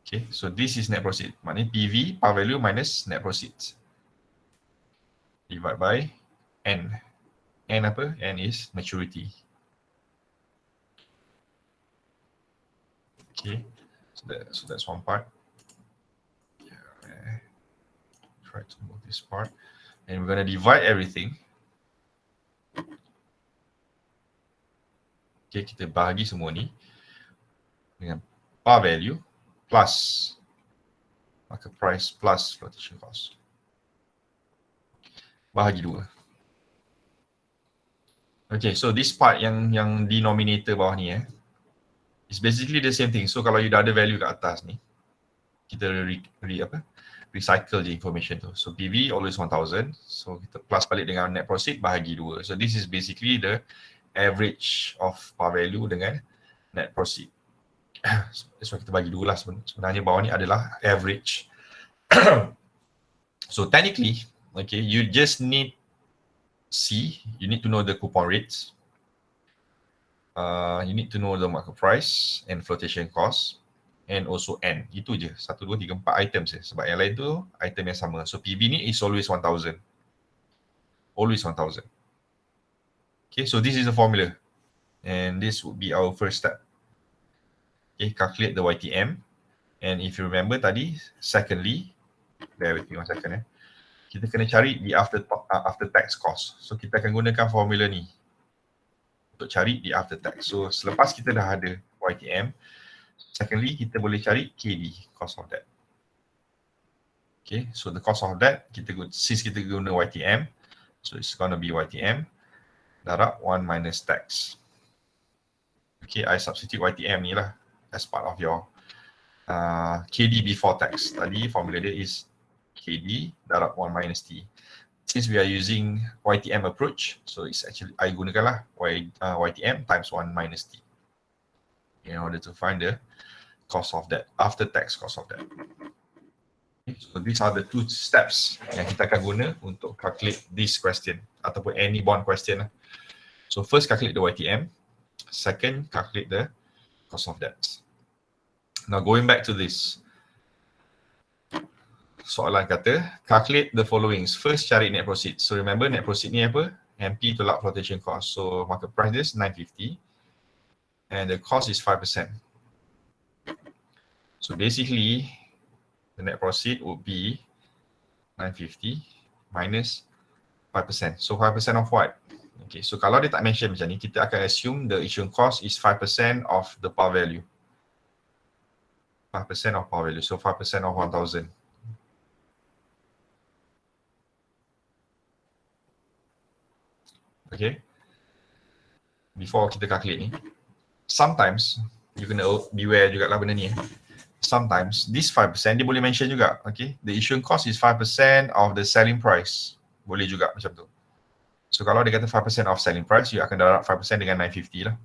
Okay, so this is net proceed. Maknanya PV, par value minus net proceeds. Divide by N. N apa? N is maturity. Okay, so that's one part. Try to move this part. And we're going to divide everything. Okay, kita bahagi semua ni dengan par value plus market price plus flotation cost. Bahagi dua. Okay, so this part yang denominator bawah ni is basically the same thing. So kalau you dah ada value kat atas ni, kita recycle je information tu. So PV always 1,000. So kita plus balik dengan net proceed bahagi dua. So this is basically the average of par value dengan net proceed. So kita bagi dulu lah, sebenarnya bawah ni adalah average. So technically, okay, you just need you need to know the coupon rates. You need to know the market price and flotation cost and also N. Itu je, 1, 2, 3, 4 items je. Sebab yang lain tu item yang sama. So PV ni is always 1,000. Always 1,000. Okay, so this is the formula. And this would be our first step. Okay, calculate the YTM. And if you remember tadi, secondly, Bear with me 1 second. Kita kena cari the after tax cost. So kita akan gunakan formula ni untuk cari the after tax. So selepas kita dah ada YTM, secondly kita boleh cari KD, cost of debt. Okay, so the cost of debt, since kita guna YTM, so it's gonna be YTM darab 1 minus tax. Okay, I substitute YTM ni lah as part of your KD before tax. Tadi formula dia is KD darab 1 minus T. Since we are using YTM approach, so it's actually, I gunakanlah YTM times 1 minus T in order to find the cost of debt, after tax cost of debt. Okay, so these are the 2 steps yang kita akan guna untuk calculate this question ataupun any bond question. So first calculate the YTM, second calculate the cost of debt. Now going back to this, soalan kata calculate the followings. First cari net proceed. So remember net proceed ni apa? MP tolak flotation cost. So market price is 950 and the cost is 5%. So basically the net proceed would be 950 minus 5%. So 5% of what? Okay, so kalau dia tak mention macam ni, kita akan assume the issuing cost is 5% of the par value. 5% of par value. So 5% of 1,000. Okay, before kita calculate ni, sometimes you kena beware jugalah benda ni. Sometimes this 5% dia boleh mention juga. Okay, the issuing cost is 5% of the selling price. Boleh juga macam tu. So kalau dia kata 5% of selling price, you akan darab 5% dengan 950 lah.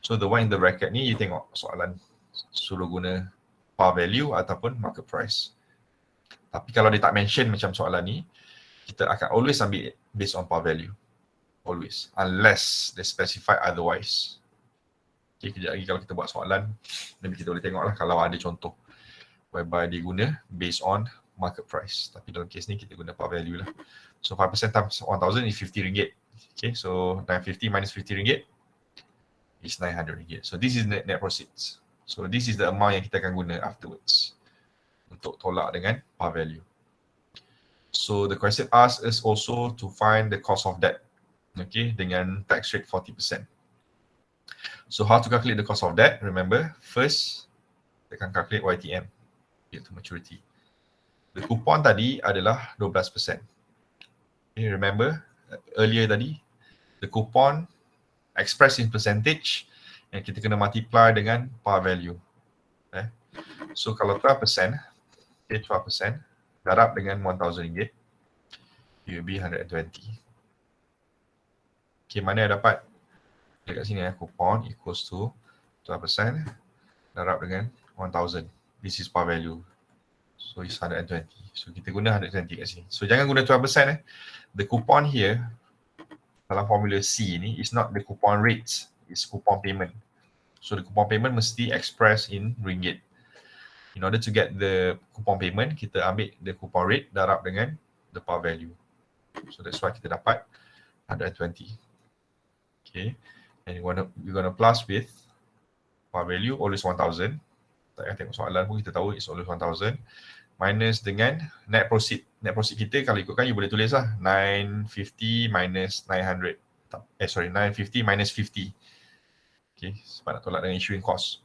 So the one in the bracket ni, you tengok soalan suruh guna par value ataupun market price. Tapi kalau dia tak mention macam soalan ni, kita akan always ambil based on par value. Always, unless they specify otherwise. Okay, kejap lagi kalau kita buat soalan, nanti kita boleh tengok lah kalau ada contoh whereby dia guna based on market price. Tapi dalam case ni kita guna par value lah. So 5% times 1,000 is 50 ringgit. Okay, so 950 minus 50 ringgit is 900 ringgit. So this is net proceeds. So this is the amount yang kita akan guna afterwards untuk tolak dengan par value. So the question asked us also to find the cost of debt. Okay, dengan tax rate 40%. So how to calculate the cost of debt? Remember, first kita akan calculate YTM, iaitu maturity. The coupon tadi adalah 12%. Okay, remember earlier tadi, the coupon expressed in percentage yang kita kena multiply dengan par value. Okay. So kalau 12%, okay, 12% darab dengan 1,000 ringgit, it will be 120. Okay, mana yang dapat? Dekat sini coupon equals to 12% darab dengan 1,000. This is par value. So it's 120. So kita guna 120 kat sini. So jangan guna 12%. The coupon here dalam formula C ni is not the coupon rates, it's coupon payment. So the coupon payment mesti express in ringgit. In order to get the coupon payment, kita ambil the coupon rate darab dengan the par value. So that's why kita dapat 120. Okay, and you're gonna plus with par value always 1,000. Tak payah tengok soalan pun kita tahu it's always 1,000 minus dengan net proceed. Net proceed kita kalau ikutkan you boleh tulis lah 950 minus 900. 950 minus 50. Okay, sebab nak tolak dengan issuing cost.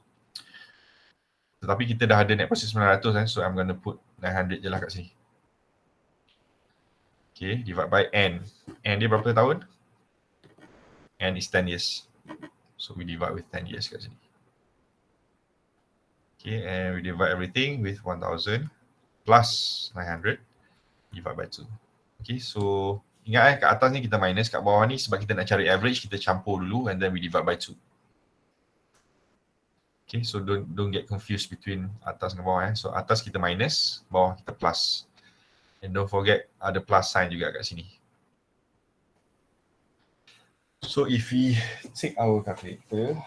Tetapi kita dah ada net proceed 900 so I'm gonna put 900 je lah kat sini. Okay, divide by N. N dia berapa tahun? N is 10 years. So we divide with 10 years kat sini. Okay, and we divide everything with 1,000 plus 900 divide by 2. Okay, so ingat kat atas ni kita minus, kat bawah ni sebab kita nak cari average, kita campur dulu and then we divide by 2. Okay, so don't get confused between atas dan bawah. So atas kita minus, bawah kita plus. And don't forget ada plus sign juga kat sini. So if we take our calculator,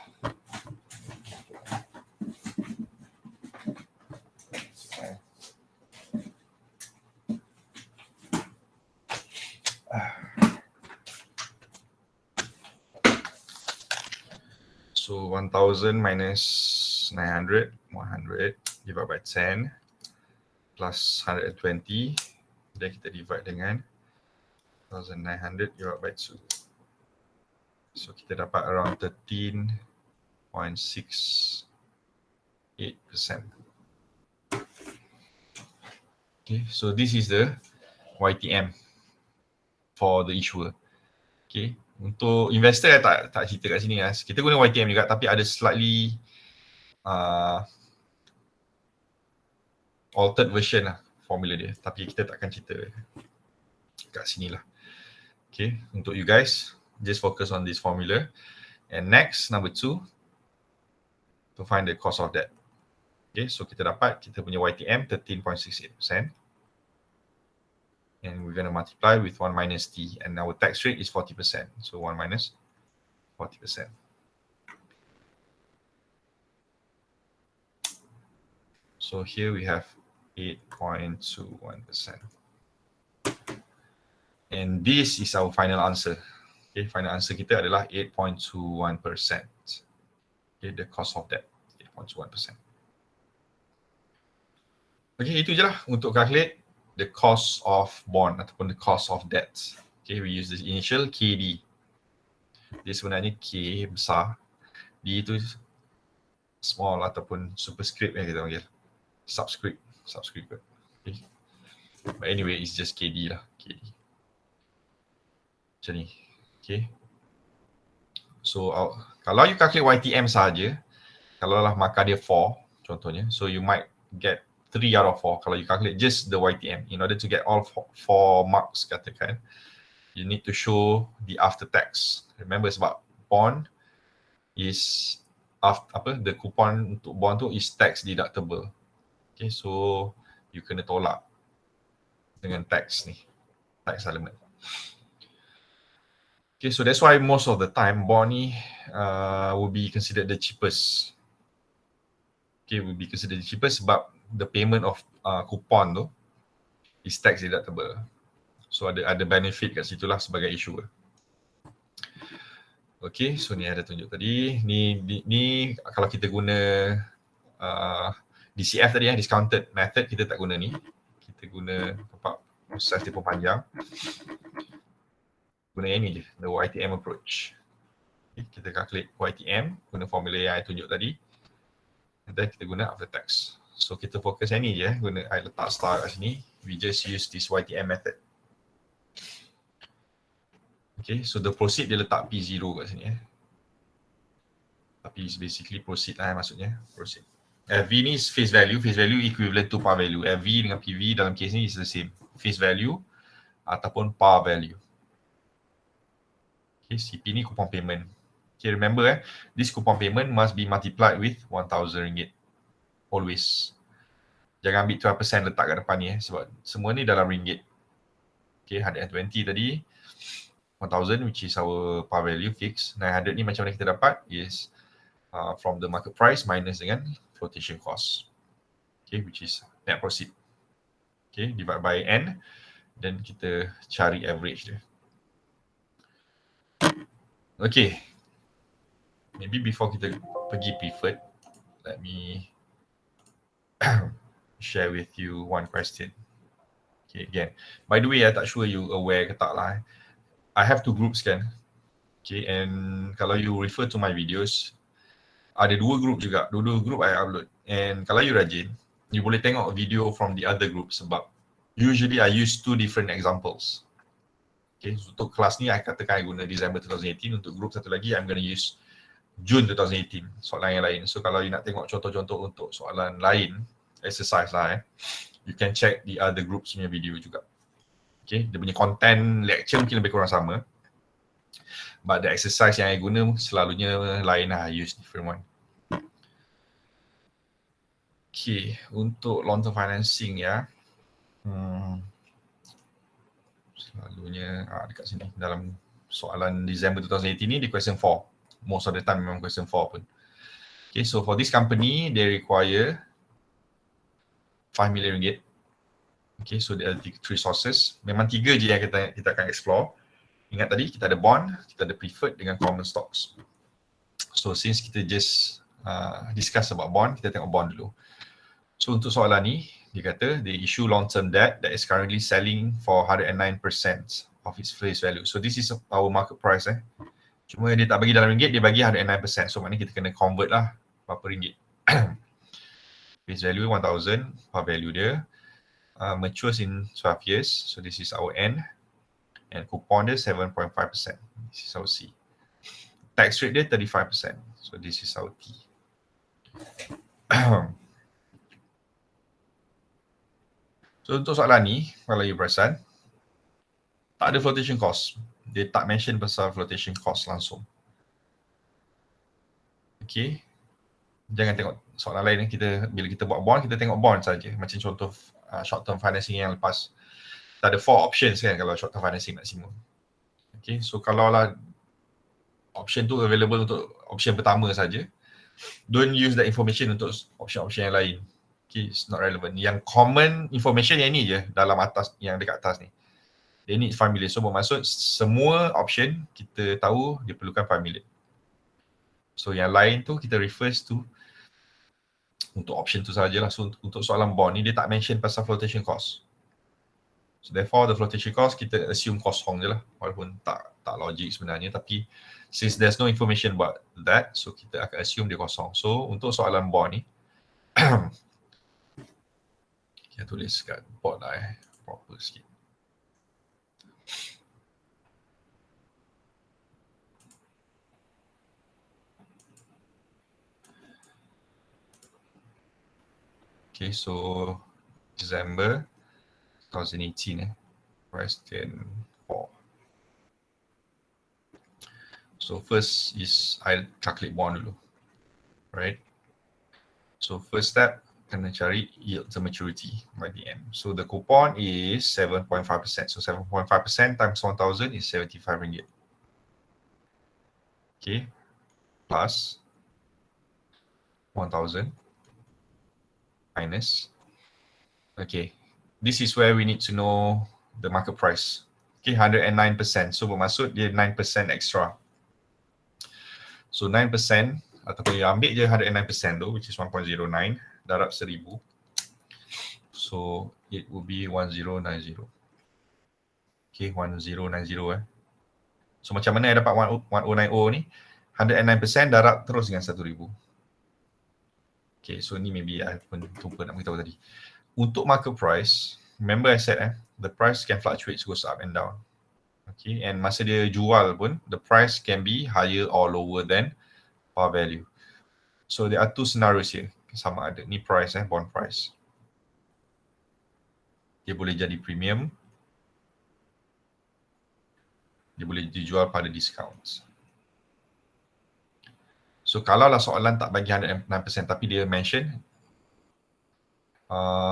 so 1,000 minus 900, 100 divided by 10. plus 120, dan kita divide dengan 1900 divided by 2. So kita dapat around 13.68%. Okay, so this is the YTM for the issuer. Okay, untuk investor tak cerita kat sini ya. Kita guna YTM juga tapi ada slightly altered version lah formula dia. Tapi kita takkan cerita kat sini lah. Okay, untuk you guys, just focus on this formula. And next, number 2, to find the cost of debt. Okay, so kita dapat kita punya YTM 13.68%. And we're going to multiply with 1 minus T. And our tax rate is 40%. So 1 minus 40%. So here we have 8.21%. And this is our final answer. Okay, final answer kita adalah 8.21%. Okay, the cost of debt, 8.21%. Okay, itu je lah untuk calculate the cost of bond ataupun the cost of debt. Okay, we use this initial KD. Dia sebenarnya K besar, D itu small ataupun superscript yang kita panggil. Subscript. Okay. But anyway, it's just KD lah. KD. Macam ni. Okay. So, kalau you calculate YTM sahaja, kalau lah markah dia 4, contohnya, so you might get 3 out of 4 kalau you calculate just the YTM. In order to get all 4 marks, katakan, you need to show the after tax. Remember sebab bond is, the coupon untuk bond tu is tax deductible. Okay, so you kena tolak dengan tax ni, tax element. Okay, so that's why most of the time bond ni will be considered the cheapest. Okay, will be considered the cheapest sebab the payment of coupon tu is tax deductible. So ada benefit kat situ lah sebagai issuer. Okay, so ni ada tunjuk tadi. Ni kalau kita guna DCF tadi discounted method, kita tak guna ni. Kita guna proses tempoh panjang. Guna yang ni je, the YTM approach. Okay, kita calculate YTM guna formula yang I tunjuk tadi. Dan kita guna after tax. So kita fokus yang ni je, I letak star kat sini. We just use this YTM method. Okay, so the proceed dia letak P0 kat sini. Tapi basically proceed lah maksudnya, proceed. FV ni is face value equivalent to par value. FV dengan PV dalam case ni is the same. Face value ataupun par value. Okay, CP ni coupon payment. Okay, remember this coupon payment must be multiplied with RM1,000. Always. Jangan ambil 12% letak kat depan ni sebab semua ni dalam ringgit. Okay, 120 tadi. 1,000 which is our par value fix. 900 ni macam mana kita dapat is from the market price minus dengan flotation cost. Okay, which is net proceed. Okay, divide by N. Then kita cari average dia. Okay. Maybe before kita pergi preferred, let me share with you one question. Okay, again. By the way, I tak sure you aware ke tak lah. I have 2 groups kan. Okay, and kalau you refer to my videos, ada 2 group juga. 2 group I upload. And kalau you rajin, you boleh tengok video from the other group sebab usually I use 2 different examples. Okay, so untuk kelas ni I katakan I guna December 2018. Untuk group satu lagi I'm going to use June 2018, soalan yang lain. So kalau you nak tengok contoh-contoh untuk soalan lain, exercise lah you can check the other groups punya video juga. Okay, dia punya content lecture mungkin lebih kurang sama. But the exercise yang I guna selalunya lain lah, I use different one. Okay, untuk long-term financing ya. Selalunya dekat sini dalam soalan December 2018 ni di question 4. Most of the time memang question 4 pun. Okay, so for this company they require 5 million ringgit. Okay, so there are 3 sources. Memang 3 je yang kita akan explore. Ingat tadi kita ada bond, kita ada preferred dengan common stocks. So since kita just discuss about bond, kita tengok bond dulu. So untuk soalan ni dia kata they issue long-term debt that is currently selling for 109% of its face value. So this is our market price. Cuma dia tak bagi dalam ringgit, dia bagi 109%. So maknanya kita kena convert lah berapa ringgit. Face value 1000, par value dia. Matures in 12 years. So this is our N. And coupon dia 7.5%. This is our C. Tax rate dia 35%. So this is our T. So untuk soalan ni, kalau you perasan, tak ada flotation cost. Dia tak mention pasal flotation cost langsung. Okay. Jangan tengok soalan lain. Bila kita buat bond, kita tengok bond saja. Macam contoh short term financing yang lepas. Tak ada 4 options kan kalau short term financing maksimum. Okay. So kalau lah option tu available untuk option pertama saja, don't use that information untuk option-option yang lain. Okay, it's not relevant. Yang common information yang ni je dalam atas, yang dekat atas ni. They need 5 million. So bermaksud semua option kita tahu dia perlukan 5 million. So yang lain tu kita refers to untuk option tu sajalah. So untuk soalan bond ni dia tak mention pasal flotation cost. So therefore the flotation cost kita assume kosong je lah. Walaupun tak logik sebenarnya, tapi since there's no information about that, so kita akan assume dia kosong. So untuk soalan bond ni kita tulis kat board lah proper sikit. Okay, so December 2018 price 10.4. So first is I calculate bond dulu, right? So first step kena cari yield to maturity YTM. So the coupon is 7.5%. So 7.5% times 1,000 is 75 ringgit. Okay, plus 1,000 minus. Okay, this is where we need to know the market price. Okay, 109%. So bermaksud dia 9% extra. So 9% ataupun you ambil je 109% tu, which is 1.09, darab 1000. So it will be 1090. Okay, 1090 So macam mana dapat 1090 ni? 109% darab terus dengan 1000. Okay, so ni maybe I pun lupa nak beritahu tadi. Untuk market price, remember I said the price can fluctuate, goes up and down. Okay, and masa dia jual pun, the price can be higher or lower than par value. So there are 2 scenarios here. Sama ada, ni price bond price. Dia boleh jadi premium. Dia boleh dijual pada discount. So kalau lah soalan tak bagi 109% tapi dia mention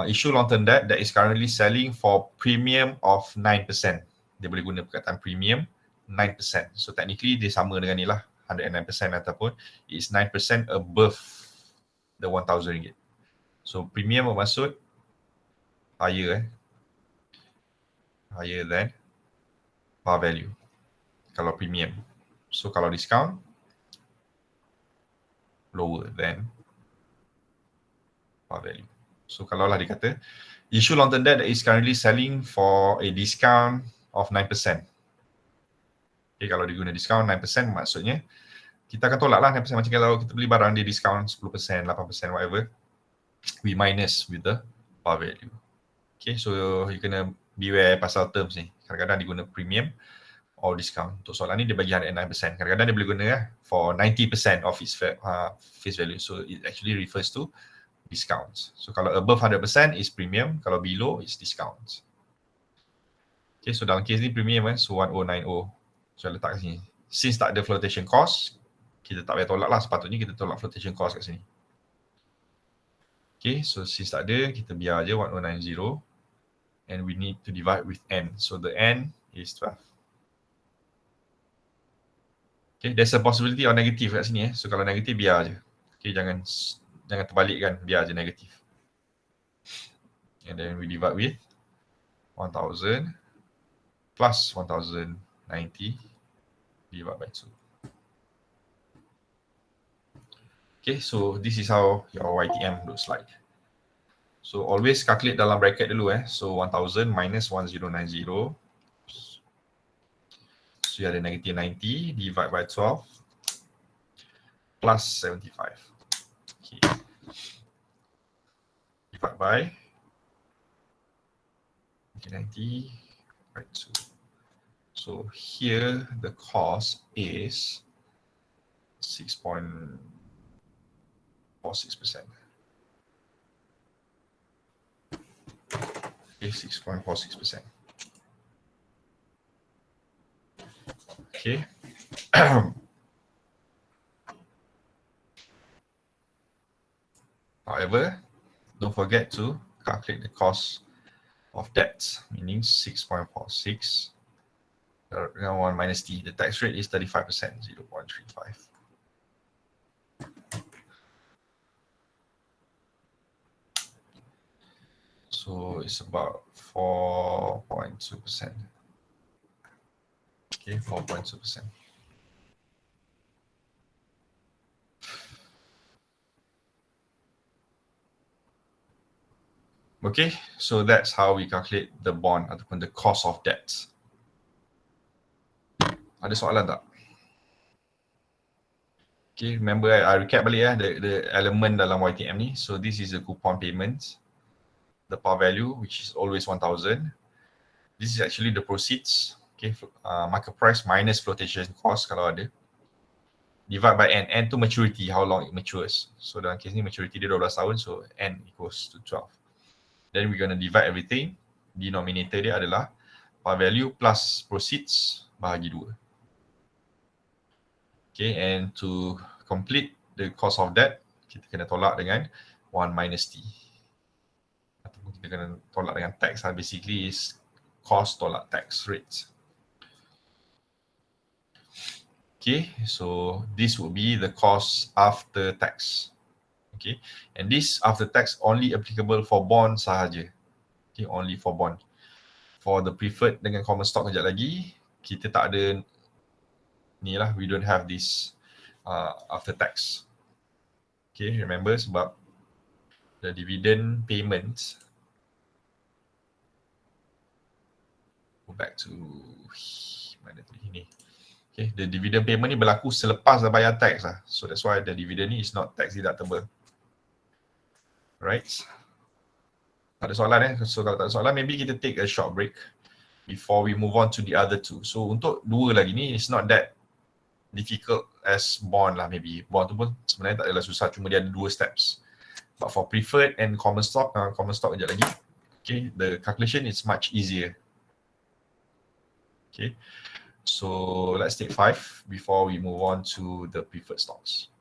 issue long-term debt that is currently selling for premium of 9%. Dia boleh guna perkataan premium 9%. So technically dia sama dengan ni lah, 109% ataupun it's 9% above the 1,000 ringgit. So premium bermaksud higher higher than par value kalau premium. So kalau discount lower than par value. So kalau lah dikata issue long-term debt that is currently selling for a discount of 9%. Okay, kalau diguna discount 9% maksudnya kita akan tolak lah 9%. Macam kalau kita beli barang dia discount 10%, 8%, whatever, we minus with the par value. Okay, so you kena beware pasal terms ni. Kadang-kadang diguna premium or discount. Untuk soalan ni dia bagi 109%. Kadang-kadang dia boleh guna for 90% of its face value. So it actually refers to discounts. So kalau above 100% is premium, kalau below is discounts. Okay, so dalam case ni premium so 1090. So letak kat sini. Since tak ada flotation cost, kita tak payah tolak lah, sepatutnya kita tolak flotation cost kat sini. Okay, so since tak ada, kita biar je 1090 and we need to divide with N. So the N is 12. Okay, there's a possibility of negative kat sini So kalau negatif biar je. Okay, jangan terbalikkan, biar je negatif. And then we divide with 1000 plus 1090 divide by 2. Okay, so this is how your YTM looks like. So always calculate dalam bracket dulu So 1000 minus 1090. So you ada negative 90 divide by 12 plus 75. Okay. Divide by 90 by 2. So here the cost is 6.46%. Okay, 6.46%. Okay. However, don't forget to calculate the cost of debt, meaning 6.46. 1 minus T. The tax rate is 35%, 0.35. So it's about 4.2%. Okay, 4.2%. Okay, so that's how we calculate the bond ataupun the cost of debt. Ada soalan tak? Okay, remember I recap balik the element dalam YTM ni. So this is the coupon payment, the par value which is always 1000. This is actually the proceeds. Okay, market price minus flotation cost kalau ada. Divide by N. N to maturity, how long it matures. So dalam case ni maturity dia 12 tahun, so N equals to 12. Then we're going to divide everything. Denominator dia adalah par value plus proceeds bahagi 2. Okay, and to complete the cost of debt, kita kena tolak dengan 1 minus T. Ataupun kita kena tolak dengan tax. Basically is cost tolak tax rates. Okay, so this will be the cost after tax. Okay, and this after tax only applicable for bond sahaja. Okay, only for bond. For the preferred dengan common stock kejap lagi, kita tak ada ni lah, we don't have this after tax. Okay, remember sebab the dividend payments, go back to mana tadi ni. Okay, the dividend payment ni berlaku selepas dah bayar tax lah. So that's why the dividend ni is not tax deductible. Right? Tak ada soalan So kalau tak ada soalan, maybe kita take a short break before we move on to the other two. So untuk dua lagi ni, it's not that difficult as bond lah maybe. Bond tu pun sebenarnya tak adalah susah, cuma dia ada 2 steps. But for preferred and common stock kejap lagi. Okay, the calculation is much easier. Okay, so let's take 5 before we move on to the preferred stocks.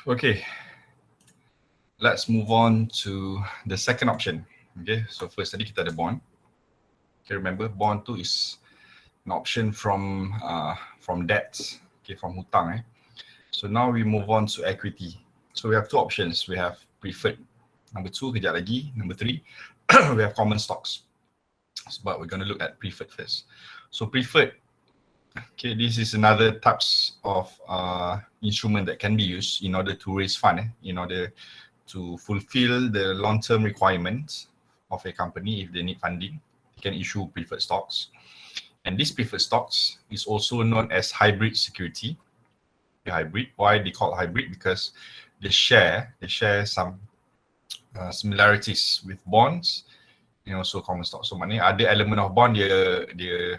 Okay, let's move on to the second option. Okay, so first tadi kita ada bond. Okay, remember bond tu is an option from debts, okay, from hutang. So now we move on to equity. So we have two options. We have preferred. Number 2, kejap lagi. Number 3, we have common stocks. But we're going to look at preferred first. So preferred, okay, this is another types of instrument that can be used in order to raise fund, in order to fulfill the long-term requirements of a company. If they need funding, they can issue preferred stocks. And this preferred stocks is also known as hybrid security. Hybrid, why they call hybrid? Because they share some similarities with bonds and also common stock. So maknanya ada element of bond dia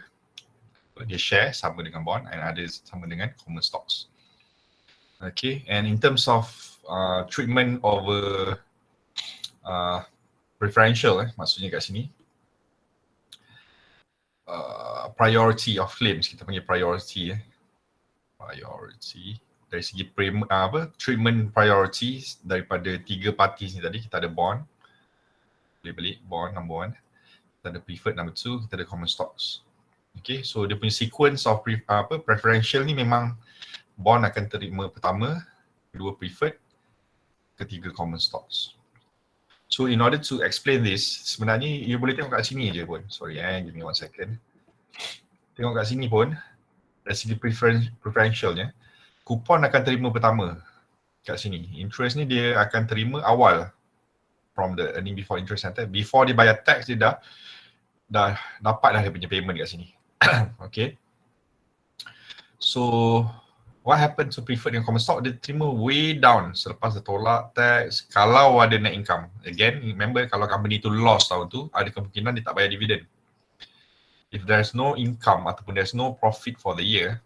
share sama dengan bond, and ada sama dengan common stocks. Okay, and in terms of treatment over preferential, maksudnya kat sini priority of claims, kita panggil priority dari segi treatment priority daripada 3 parties ni tadi. Kita ada bond, boleh balik bond number 1, kita ada preferred number 2, kita ada common stocks. Okay, so dia punya sequence of preferential ni memang bond akan terima pertama, kedua preferred, ketiga common stocks. So in order to explain this, sebenarnya you boleh tengok kat sini je pun. Sorry, give me 1 second. Tengok kat sini pun, dari segi preferentialnya, kupon akan terima pertama kat sini. Interest ni dia akan terima awal from the earning before interest and tax. Before dia bayar tax, dia dah dapat dah dia punya payment kat sini. Okay. So what happened to preferred dengan common stock? Dia terima way down selepas dia tolak tax, kalau ada net income. Again, remember kalau company tu loss tahun tu, ada kemungkinan dia tak bayar dividend. If there's no income ataupun there's no profit for the year,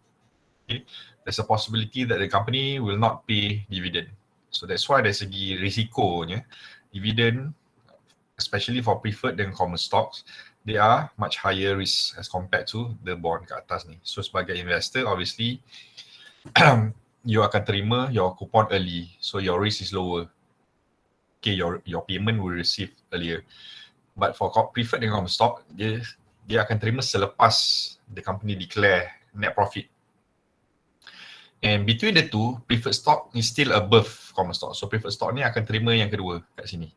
okay, there's a possibility that the company will not pay dividend. So that's why dari segi risikonya, dividend, especially for preferred dan common stocks, they are much higher risk as compared to the bond kat atas ni. So sebagai investor, obviously, you akan terima your coupon early, so your risk is lower. Okay, your payment will receive earlier. But for preferred dan common stock, dia akan terima selepas the company declare net profit. And between the two, preferred stock is still above common stock. So preferred stock ni akan terima yang kedua kat sini.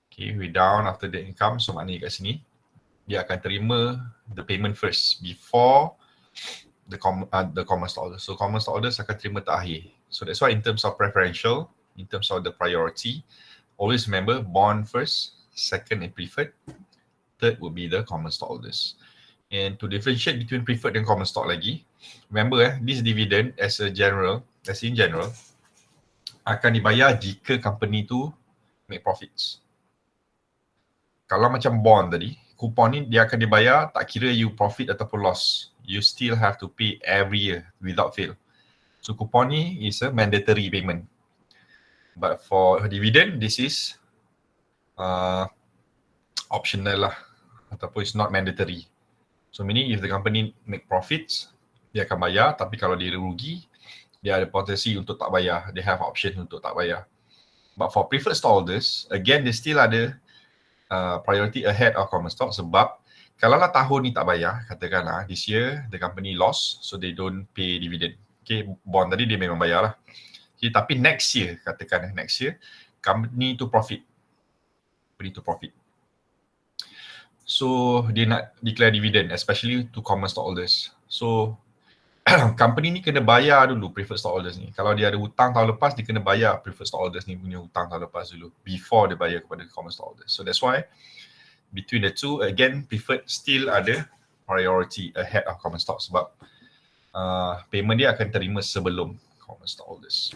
Okay, we down after the income, so maknanya kat sini dia akan terima the payment first before the common stock holders. So common stock holders akan terima terakhir. So that's why in terms of preferential, in terms of the priority, always remember bond first, second and preferred, third would be the common stock holders. And to differentiate between preferred and common stock lagi, remember this dividend as in general, akan dibayar jika company tu make profits. Kalau macam bond tadi, kupon ni dia akan dibayar tak kira you profit ataupun loss. You still have to pay every year without fail. So kupon ni is a mandatory payment. But for dividend, this is optional lah, ataupun it's not mandatory. So meaning if the company make profits, dia akan bayar, tapi kalau dia rugi, dia ada potensi untuk tak bayar. They have option untuk tak bayar. But for preferred stockholders, again, dia still ada priority ahead of common stock, sebab kalau lah tahun ni tak bayar, katakanlah this year the company loss, so they don't pay dividend. Okay, bond tadi dia memang bayar lah. Okay, tapi next year, katakan next year, company tu profit. So dia nak declare dividend, especially to common stockholders. So company ni kena bayar dulu preferred stockholders ni. Kalau dia ada hutang tahun lepas, dia kena bayar preferred stockholders ni punya hutang tahun lepas dulu before dia bayar kepada common stockholders. So that's why between the two, again, preferred still ada priority ahead of common stock, sebab payment dia akan terima sebelum common stockholders.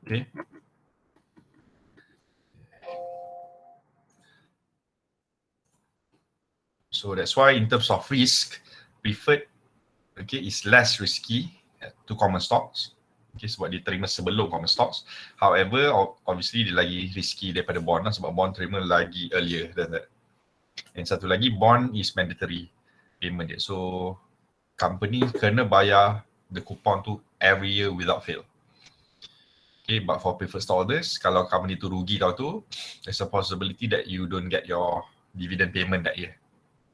Okay. So that's why in terms of risk, preferred, okay, is less risky to common stocks. Okay, sebab dia terima sebelum common stocks. However, obviously dia lagi risky daripada bond lah, sebab bond terima lagi earlier than that. And satu lagi, bond is mandatory payment dia. So company kena bayar the coupon tu every year without fail. Okay, but for preferred stockholders, kalau company tu rugi tahun tu, there's a possibility that you don't get your dividend payment that year.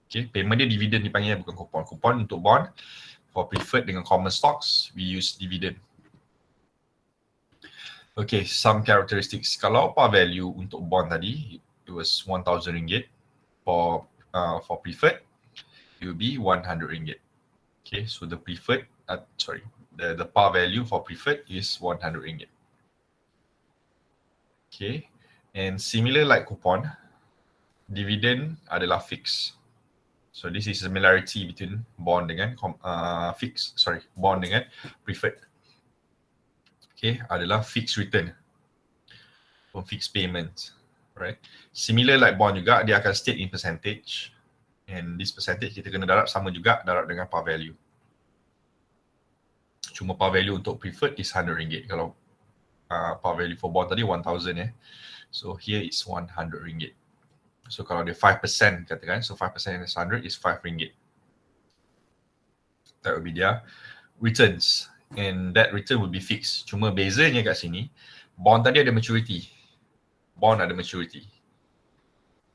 Okay, payment dia dividend dipanggil, bukan coupon. Coupon untuk bond, for preferred dengan common stocks, we use dividend. Okay, some characteristics. Kalau par value untuk bond tadi, it was RM1,000. For preferred, it will be RM100. Okay, so the preferred, the par value for preferred is RM100. Okay, and similar like coupon, dividend adalah fixed. So this is similarity between bond dengan bond dengan preferred. Okay, adalah fixed return or fixed payment, right? Similar like bond juga, dia akan state in percentage, and this percentage kita kena darab sama juga darab dengan par value. Cuma par value untuk preferred is RM100. Kalau par value for bond tadi 1,000 so here it's RM100. So kalau dia 5% katakan, so 5% is 100 is RM5. That would be their returns, and that return will be fixed. Cuma bezanya kat sini, bond tadi ada maturity. Bond ada maturity,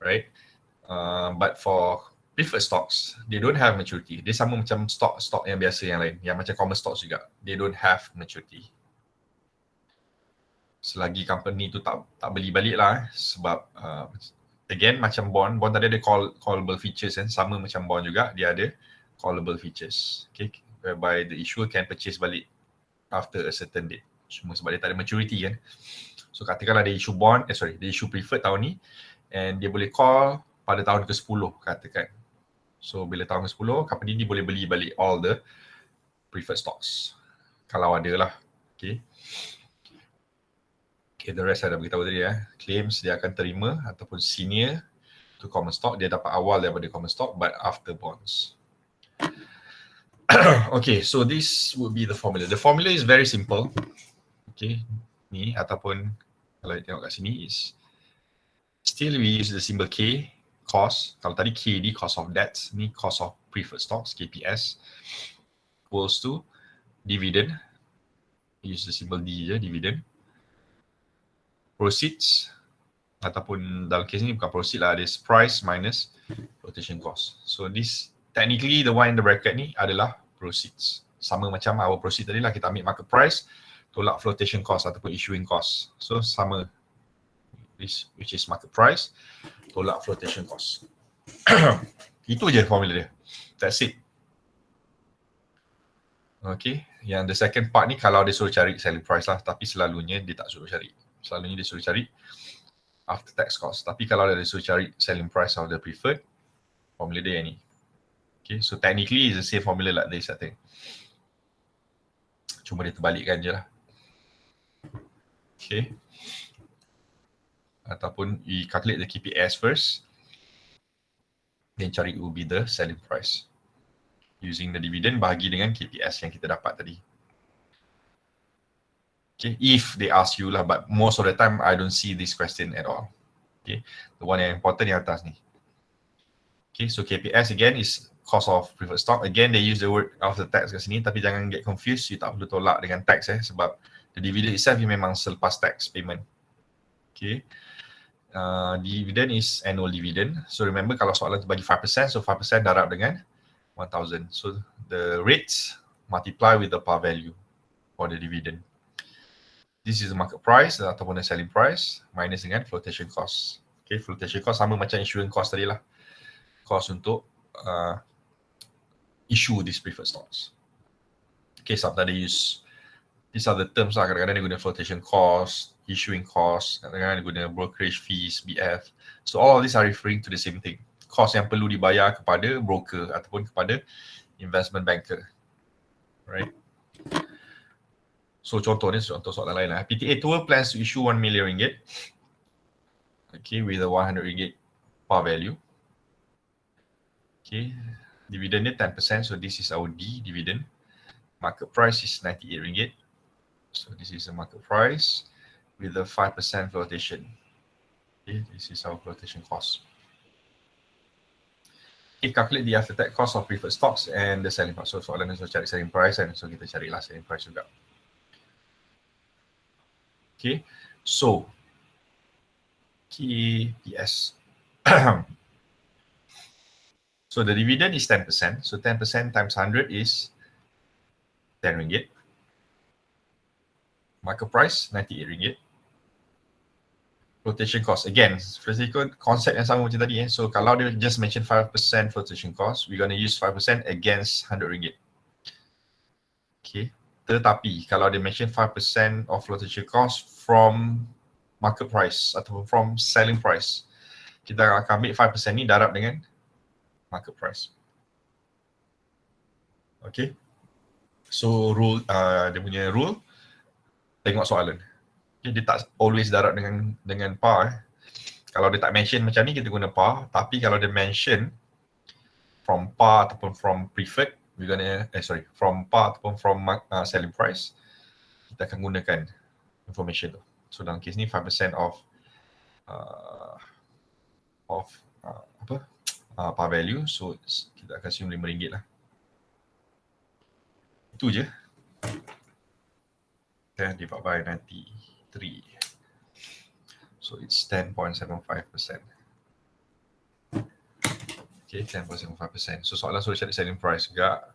right? But for preferred stocks, they don't have maturity. Dia sama macam stock yang biasa yang lain, yang macam common stocks juga. They don't have maturity. Selagi company tu tak beli balik lah, sebab again macam bond tadi ada callable features kan, sama macam bond juga, dia ada callable features, okay, whereby the issuer can purchase balik after a certain date. Cuma sebab dia tak ada maturity kan. So katakanlah dia issue bond, dia issue preferred tahun ni, and dia boleh call pada tahun ke-10 katakan. So bila tahun ke-10, company ni boleh beli balik all the preferred stocks. Kalau ada lah, okay. Okay, the rest saya dah beritahu tadi Claims dia akan terima ataupun senior to common stock, dia dapat awal daripada common stock but after bonds. Okay, so this would be the formula. The formula is very simple. Okay, ni ataupun kalau tengok kat sini is still we use the symbol K, cost. Kalau tadi KD, cost of debt, ni cost of preferred stocks, KPS, equals to dividend. Use the symbol D je, dividend. Proceeds, ataupun dalam case ni bukan proceed lah, this price minus flotation cost. So this, technically the one in the bracket ni adalah proceeds. Sama macam our proceed tadi lah, kita ambil market price, tolak flotation cost ataupun issuing cost. So sama, this which is market price, tolak flotation cost. Itu je formula dia. That's it. Okay, yang the second part ni kalau dia suruh cari selling price lah, tapi selalunya dia tak suruh cari. Selalunya dia suruh cari after tax cost. Tapi kalau dia suruh cari selling price of the preferred, formula dia yang ni. Okay, so technically it's the same formula like this I think. Cuma dia terbalikkan je lah. Okay. Ataupun you calculate the KPS first, then cari will be the selling price. Using the dividend bahagi dengan KPS yang kita dapat tadi. Okay, if they ask you lah, but most of the time I don't see this question at all. Okay, the one yang important yang atas ni. Okay, so KPS again is cost of preferred stock. Again, they use the word after tax kat sini, tapi jangan get confused, you tak perlu tolak dengan tax sebab the dividend itself memang selepas tax payment. Okay, dividend is annual dividend. So remember kalau soalan tu bagi 5%, so 5% darab dengan 1,000. So the rates multiply with the par value for the dividend. This is the market price ataupun the selling price minus dengan flotation cost. Okay, flotation cost sama macam issuing cost tadi lah. Cost untuk issue these preferred stocks. Okay, sometimes they use, these are the terms lah. Kadang-kadang dia guna flotation cost, issuing cost, kadang-kadang dia guna brokerage fees, BF. So all of these are referring to the same thing. Cost yang perlu dibayar kepada broker ataupun kepada investment banker. Right? So contoh soalan lain lah. PTA Tour plans to issue RM1 million. Okay, with a RM100 par value. Okay, dividend dia 10%, so this is our D, dividend. Market price is RM98. So this is the market price with a 5% flotation. Okay, this is our flotation cost. calculate the after tax cost of preferred stocks and the selling price. So soalan ni, so cari selling price kan, so kita carilah selling price juga. Okay, so KPS. So the dividend is 10%. So 10% times 100 is 10 ringgit. Market price 98 ringgit. Flotation cost, again, konsep yang sama macam tadi. So kalau dia just mention 5% flotation cost, we're going to use 5% against 100 ringgit. Okay. Tetapi kalau dia mention 5% of flotation cost from market price ataupun from selling price, kita akan ambil 5% ni darab dengan market price. Okay. So rule, dia punya rule, tengok soalan. Okay, dia tak always darab dengan par. Kalau dia tak mention macam ni, kita guna par. Tapi kalau dia mention from par ataupun from preferred, we're gonna, from par ataupun from selling price, kita akan gunakan information tu. So dalam case ni 5% of par value, so kita akan assume RM5 lah. Itu je. Then divide by 93. So it's 10.75%. Okay, 10.75%. So soalan suruh cari selling price juga.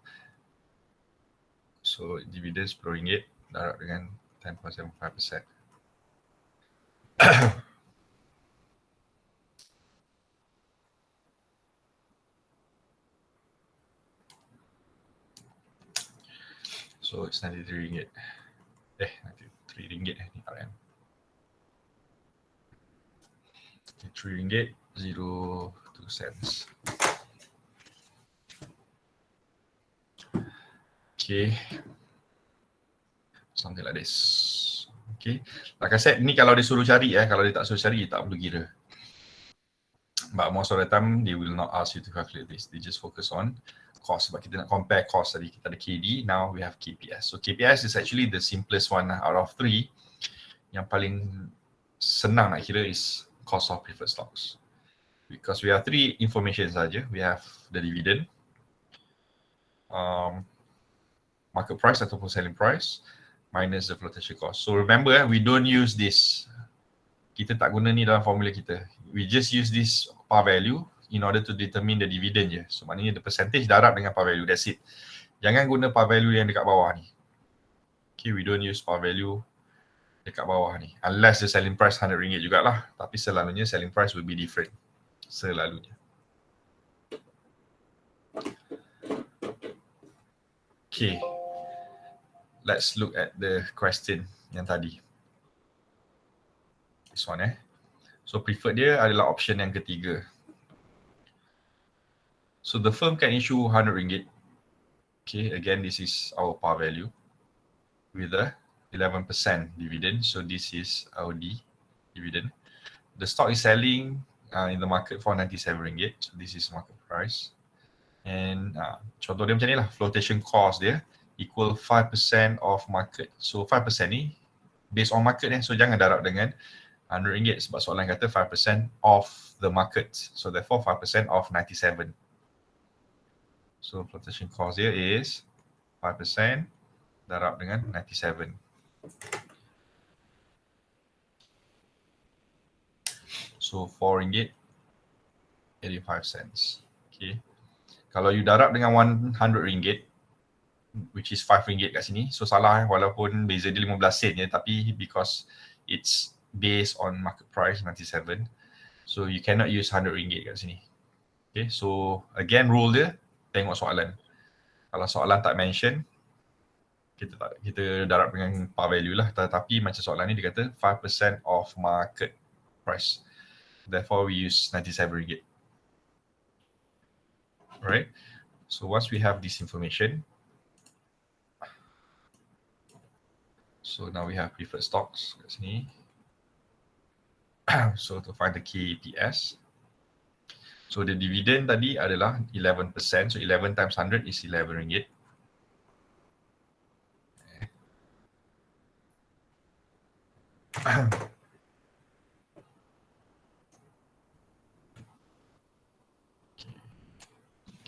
So dividend RM10 darab dengan 10.75%. So it's RM93. RM93 ni RM. RM3.02. Okay. Something like this. Okay. Like I said, ni kalau dia suruh cari kalau dia tak suruh cari, tak perlu kira. But most of the time, they will not ask you to calculate this. They just focus on cost. Sebab kita nak compare cost tadi. Kita ada KD, now we have KPS. So KPS is actually the simplest one out of three. Yang paling senang nak kira is cost of preferred stocks. Because we have three information saja. We have the dividend, market price ataupun selling price, minus the flotation cost. So remember, we don't use this. Kita tak guna ni dalam formula kita. We just use this par value in order to determine the dividend je. So maknanya the percentage darab dengan par value, that's it. Jangan guna par value yang dekat bawah ni. Okay, we don't use par value dekat bawah ni. Unless the selling price RM100 jugalah. Tapi selalunya selling price will be different. Selalunya. Okay. Let's look at the question yang tadi. This one So preferred dia adalah option yang ketiga. So the firm can issue RM100. Okay, again this is our par value with a 11% dividend. So this is our dividend. The stock is selling in the market for RM97. So this is market price. And contoh dia macam ni lah, flotation cost dia equal 5% of market. So 5% ni based on market so jangan darab dengan RM100 sebab soalan kata 5% of the market. So therefore 5% of 97. So flotation cost dia is 5% darab dengan 97. So RM4.85. Okay. Kalau you darab dengan RM100, which is RM5 kat sini, so salah walaupun beza dia 15 sen je, tapi because it's based on market price 97, so you cannot use RM100 kat sini. Okay, so again rule dia, tengok soalan. Kalau soalan tak mention, kita darab dengan par value lah, tetapi macam soalan ni dia kata 5% of market price. Therefore we use RM97. Alright, so once we have this information, so now we have preferred stocks kat sini. So to find the KPS, so the dividend tadi adalah 11%, so 11 times 100 is RM11.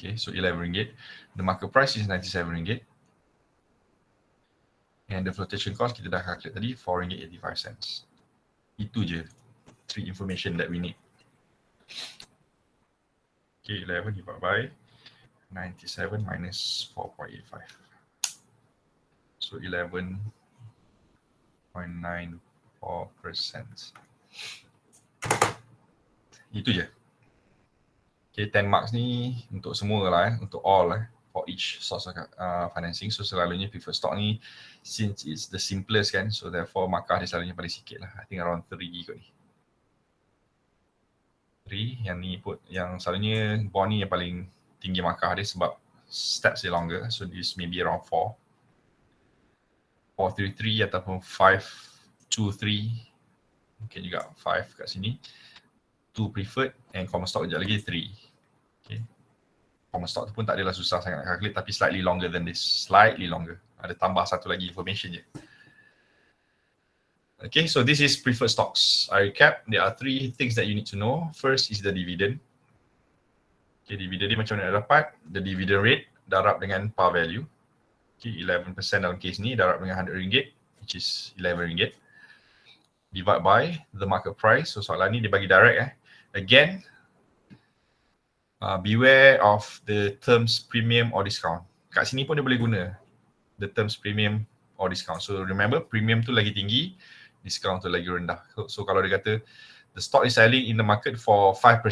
Okay, so RM11. The market price is RM97. And the flotation cost kita dah calculate tadi, RM4.85. Itu je 3 information that we need. Okay, 11 divided by 97 minus 4.85. So 11.94%. Itu je. Okay, 10 marks ni untuk semua lah, untuk all for each source of financing. So selalunya preferred stock ni, since it's the simplest kan, so therefore markah dia selalunya paling sikit lah. I think around 3 kot ni. 3, yang ni put, yang selalunya bond ni yang paling tinggi markah dia sebab steps dia longer. So this maybe around 4. 433 ataupun 523. Mungkin juga 5 kat sini. 2 preferred and common stock sekejap lagi 3. Okay. Common stock tu pun tak adalah susah sangat nak calculate, tapi slightly longer than this. Slightly longer. Ada tambah satu lagi information je. Okay, so this is preferred stocks. I recap, there are 3 things that you need to know. First is the dividend. Okay, dividend ni macam mana nak dapat? The dividend rate darab dengan par value. Okay, 11% dalam case ni darab dengan RM100, which is RM11. Divide by the market price. So soalan ni dia bagi direct Again, beware of the terms premium or discount. Kat sini pun dia boleh guna the terms premium or discount. So remember, premium tu lagi tinggi, discount tu lagi rendah. So kalau dia kata the stock is selling in the market for 5%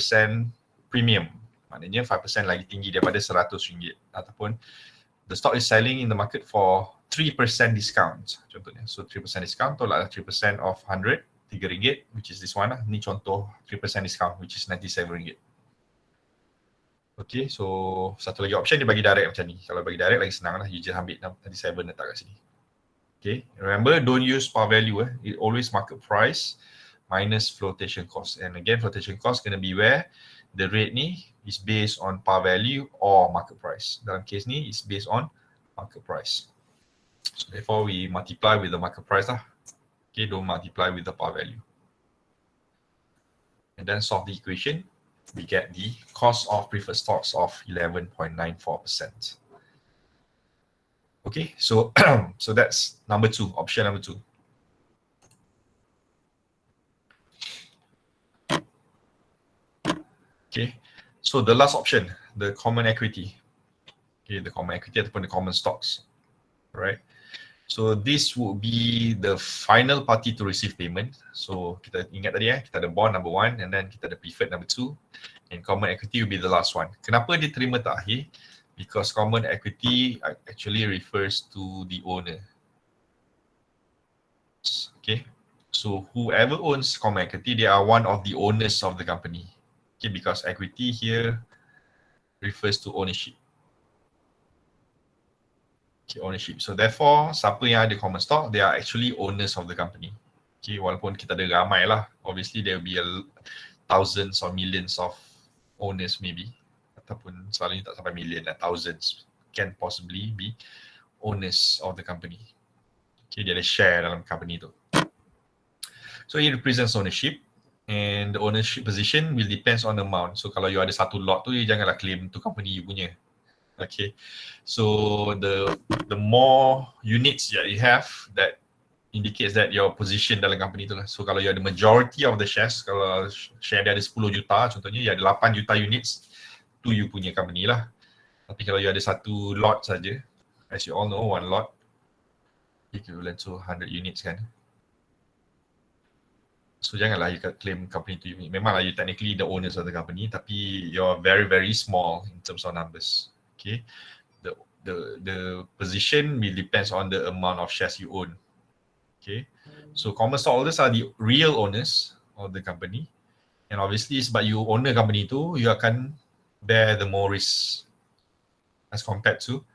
premium, maknanya 5% lagi tinggi daripada RM100. Ataupun the stock is selling in the market for 3% discount contohnya. So 3% discount tolaklah 3% of 100, RM3, which is this one lah. Ni contoh 3% discount, which is RM97. Okay, so satu lagi option dia bagi direct macam ni. Kalau bagi direct lagi senang lah, you just ambil 97 letak kat sini. Okay, remember don't use par value It always market price minus flotation cost. And again, flotation cost kena beware, the rate ni is based on par value or market price. Dalam case ni is based on market price. So therefore we multiply with the market price lah. Okay, don't multiply with the par value. And then solve the equation. We get the cost of preferred stocks of 11.94%. Okay, so so that's number 2, option number 2. Okay, so the last option, the common equity. Okay, the common equity ataupun the common stocks. Right. So this would be the final party to receive payment. So kita ingat tadi kita ada bond number 1 and then kita ada preferred number 2 and common equity will be the last one. Kenapa dia terima takhir? Because common equity actually refers to the owner. Okay. So whoever owns common equity, they are one of the owners of the company. Okay, because equity here refers to ownership. Okay, ownership. So therefore, siapa yang ada common stock, they are actually owners of the company. Okay, walaupun kita ada ramai lah, obviously there will be thousands or millions of owners maybe, ataupun selalunya tak sampai million lah, thousands can possibly be owners of the company. Okay, dia ada share dalam company tu. So it represents ownership and the ownership position will depends on the amount. So kalau you ada satu lot tu, you janganlah claim tu company you punya. Okay, so the more units that you have, that indicates that your position dalam company tu lah. So kalau you ada majority of the shares, kalau share dia ada 10 juta contohnya, you ada 8 juta units, tu you punya company lah. Tapi kalau you ada satu lot saja, as you all know, one lot equivalent to 100 units kan. So janganlah you claim company tu. Memanglah you technically the owners of the company, tapi you're very very small in terms of numbers. Okay, the position will depends on the amount of shares you own. Okay, so common stockholders are the real owners of the company, and obviously sebab you own the company tu, you akan bear the more risk as compared to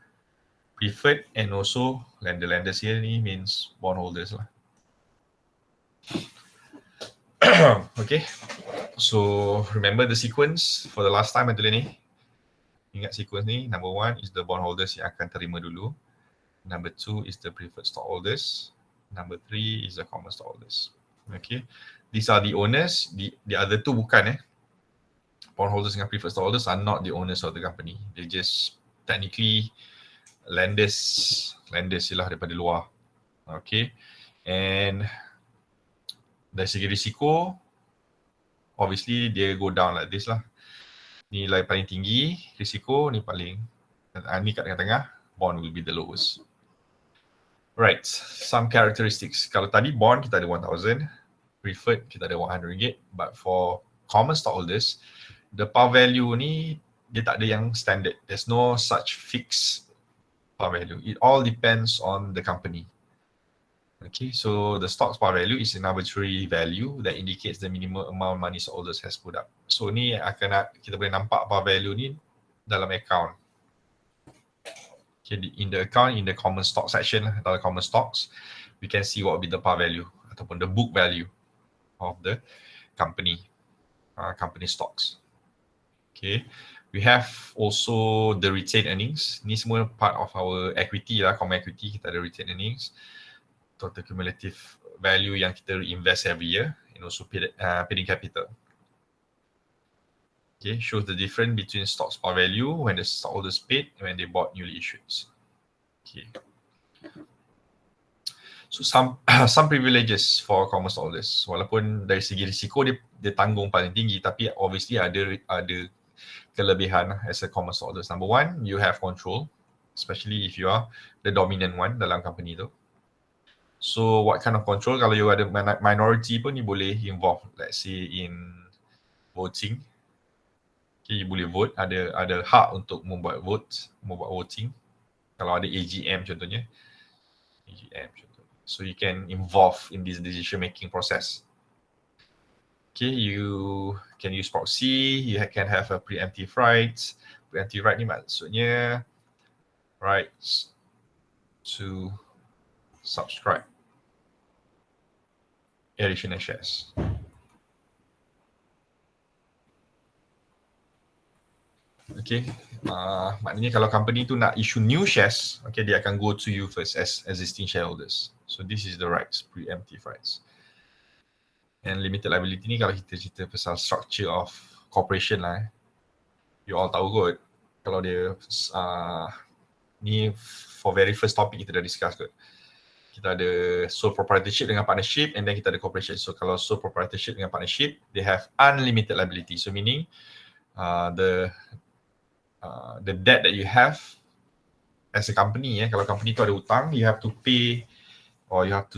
preferred and also lenders here ni means bondholders lah. Okay, so remember the sequence for the last time I tulis ni. Ingat sequence ni, number 1 is the bondholders yang akan terima dulu. Number 2 is the preferred stockholders. Number 3 is the common stockholders. Okay, these are the owners. The other two bukan bondholders dengan preferred stockholders are not the owners of the company. They just technically lenders lah daripada luar. Okay. And dari segi risiko, obviously dia go down like this lah. Nilai paling tinggi risiko, ni kat tengah-tengah, bond will be the lowest. Right, some characteristics. Kalau tadi bond kita ada 1,000, preferred kita ada RM100, but for common stockholders, the par value ni dia tak ada yang standard. There's no such fixed par value. It all depends on the company. Okay, so the stock's par value is an arbitrary value that indicates the minimum amount money stockholders has put up. So ni kita boleh nampak par value ni dalam account. Okay, in the account, in the common stock section, dalam common stocks, we can see what will be the par value ataupun the book value of the company stocks. Okay, we have also the retained earnings. Ni semua part of our equity lah, common equity, kita ada retained earnings. Total cumulative value yang kita invest every year, and also paid-in capital. Okay, shows the difference between stocks par value when the stockholders paid and when they bought newly issued. Okay. So some privileges for common stockholders. Walaupun dari segi risiko dia tanggung paling tinggi, tapi obviously ada kelebihan as a common stockholders. Number one, you have control, especially if you are the dominant one dalam company tu. So what kind of control? Kalau you ada minority pun you boleh involve, let's say in voting. Okay, you boleh vote, ada hak untuk membuat voting. Kalau ada AGM contohnya. So you can involve in this decision making process. Okay, you can use proxy, you can have a preemptive rights. Preemptive right ni maksudnya rights to subscribe additional shares. Okay, maknanya kalau company tu nak issue new shares, okay, dia akan go to you first as existing shareholders. So this is the rights, preemptive rights. And limited liability ni kalau kita cerita pasal structure of corporation lah, you all tahu kot. Kalau dia ni for very first topic kita dah discuss kot. Kita ada sole proprietorship dengan partnership, and then kita ada corporation. So kalau sole proprietorship dengan partnership, they have unlimited liability. So meaning the debt that you have as a company, kalau company tu ada hutang, you have to pay or you have to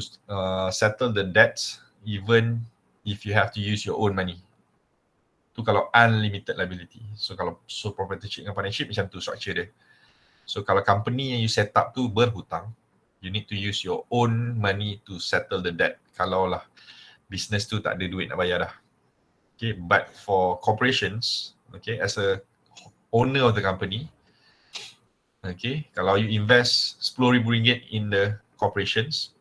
settle the debts even if you have to use your own money. Tu kalau unlimited liability. So kalau sole proprietorship dengan partnership, macam tu structure dia. So kalau company yang you set up tu berhutang, you need to use your own money to settle the debt. Kalau lah business tu tak ada duit nak bayar dah. Okay, but for corporations, okay, as a owner of the company, okay, kalau you invest RM10,000 in the corporations,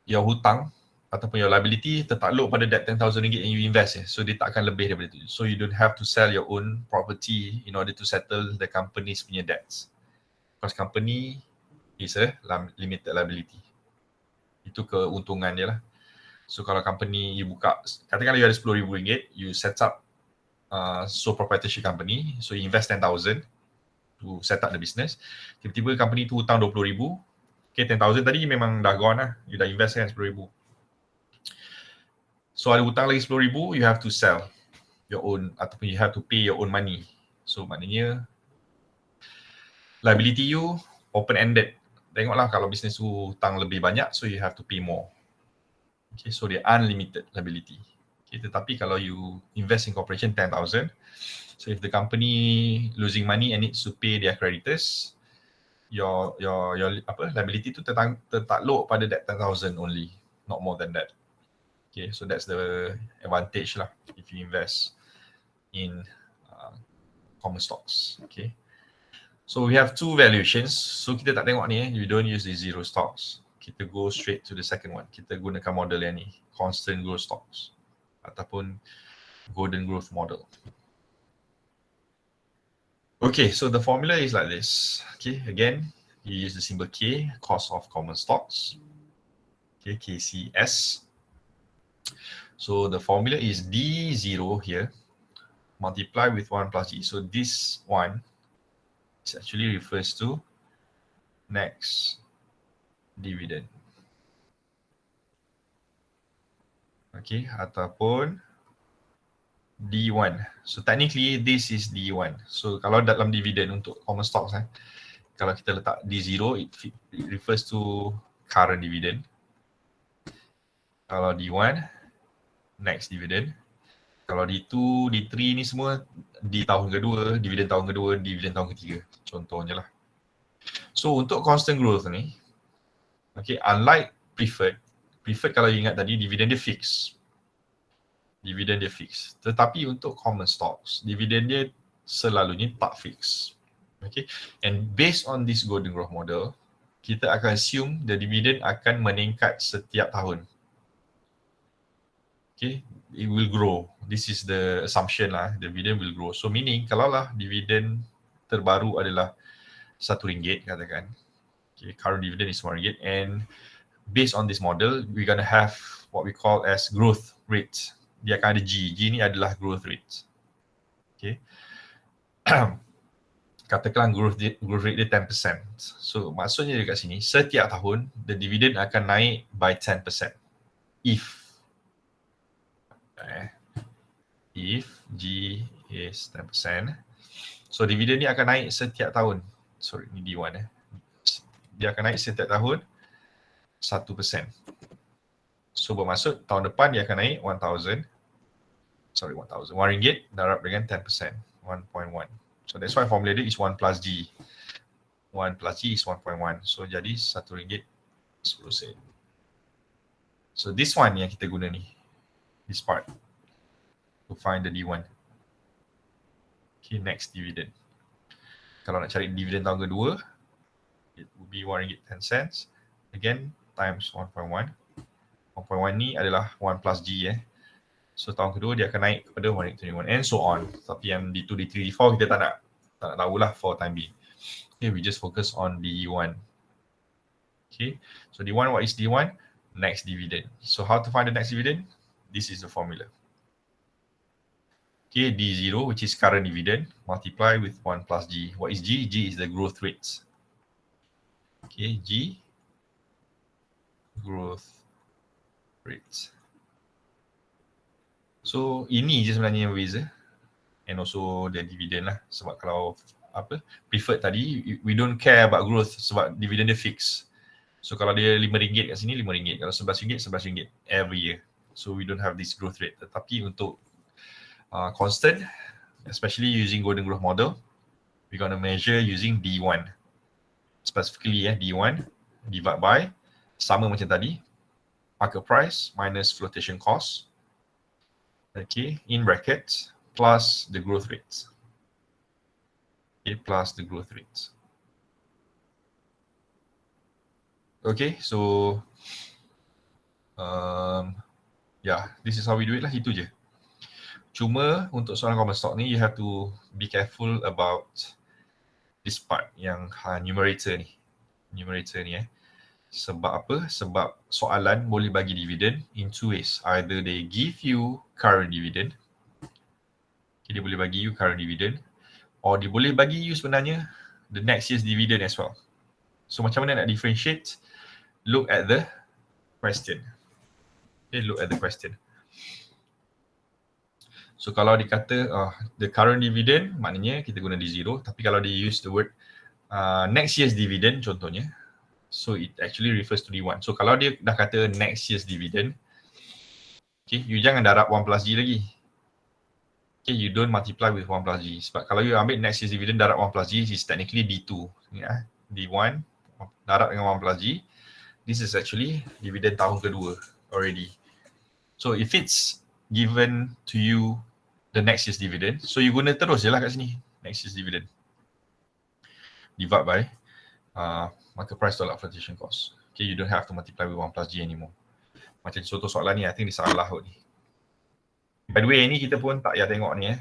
your hutang ataupun your liability tertakluk pada that RM10,000 yang you invest. So dia tak akan lebih daripada itu. So you don't have to sell your own property in order to settle the company's punya debts. Because company is a limited liability. Itu keuntungan dia lah. So kalau company you buka, katakanlah you ada RM10,000, you set up sole proprietorship company, so you invest 10,000 to set up the business. Tiba-tiba company tu hutang 20,000. Okay, 10,000 tadi memang dah gone lah. You dah invest kan 10,000. So ada hutang lagi 10,000, you have to sell your own ataupun you have to pay your own money. So maknanya liability you open-ended. Tengoklah kalau business tu hutang lebih banyak, so you have to pay more. Okay, so dia unlimited liability. Okay, tetapi kalau you invest in corporation 10,000, so if the company losing money and needs to pay their creditors, your liability tu tertakluk pada that 10,000 only, not more than that. Okay, so that's the advantage lah if you invest in common stocks. Okay, so we have two valuations. So kita tak tengok ni, you don't use the zero stocks. Kita go straight to the second one. Kita gunakan model yang ni, constant growth stocks ataupun golden growth model. Okay, so the formula is like this. Okay, again, you use the symbol K, cost of common stocks. Okay, KCS. So the formula is D0 here. multiply with 1 plus G. So this one is actually refers to next dividend. Okay, ataupun D1. So technically this is D1. So kalau dalam dividend untuk common stocks, kalau kita letak D0, it refers to current dividend. Kalau D1, next dividend. Kalau D2, D3 ni semua di tahun kedua, dividen tahun kedua, dividen tahun ketiga. Contohnya lah. So untuk constant growth ni, okay, unlike preferred kalau you ingat tadi, dividen dia fix. Dividen dia fix. Tetapi untuk common stocks, dividen dia selalunya tak fix. Okay, and based on this golden growth model, kita akan assume the dividend akan meningkat setiap tahun. Okay, it will grow. This is the assumption lah, the dividend will grow. So meaning kalau lah dividen terbaru adalah RM1 katakan, okay, current dividend is RM1, and based on this model, we're gonna have what we call as growth rate. Dia akan ada G. G ni adalah growth rate. Okay. Katakanlah growth rate dia 10%. So maksudnya dekat sini, setiap tahun the dividend akan naik by 10%. If G is 10%, so dividend ni akan naik setiap tahun. Sorry, ni D1 Dia akan naik setiap tahun 1%. So bermaksud tahun depan dia akan naik RM1 darab dengan 10%, 1.1. So that's why formula dia is 1 plus G. 1 plus G is 1.1. So jadi RM1.10. So this one yang kita guna ni, this part, to find the D1. Okay, next dividend. Kalau nak cari dividend tahun kedua, it would be RM1.10. Again, times 1.1. 1.1 ni adalah 1 plus G. So tahun kedua dia akan naik kepada 121 and so on. Tapi yang D2, D3, D4 kita tak nak tahulah for time being. Okay, we just focus on D1. Okay, so D1, what is D1? Next dividend. So how to find the next dividend? This is the formula. Okay, D0, which is current dividend, multiply with 1 plus G. What is G? G is the growth rate. Okay, G, growth rate. So ini je sebenarnya yang berbeza, and also the dividend lah. Sebab kalau preferred tadi, we don't care about growth sebab dividend dia fix. So kalau dia RM5 kat sini, RM5. Kalau RM11, RM11 every year. So we don't have this growth rate. Tetapi untuk constant, especially using golden growth model, we're gonna measure using D1. Specifically D1 divide by, sama macam tadi, market price minus flotation cost. Okay, in brackets, plus the growth rates. Okay, plus the growth rates. Okay, so this is how we do it lah, itu je. Cuma untuk soalan common stock ni, you have to be careful about this part, yang numerator ni. Sebab apa? Sebab soalan boleh bagi dividend in two ways. Either they give you current dividend, okay, dia boleh bagi you current dividend, or dia boleh bagi you sebenarnya the next year's dividend as well. So macam mana nak differentiate? Look at the question. Okay, look at the question. So kalau dikata the current dividend, maknanya kita guna D0. Tapi kalau dia use the word next year's dividend contohnya, so it actually refers to D1. So kalau dia dah kata next year's dividend, okay, you jangan darab 1 plus G lagi. Okay, you don't multiply with 1 plus G. Sebab kalau you ambil next year's dividend darab 1 plus G, is technically D2. D1 darab dengan 1 plus G. This is actually dividend tahun kedua already. So if it's given to you the next year's dividend, so you guna terus je lah kat sini, next year's dividend. Divide by market price tolak flotation cost. Okay, you don't have to multiply with 1 plus G anymore. Macam contoh soalan ni, I think dia salah kot ni. By the way, ni kita pun tak payah tengok ni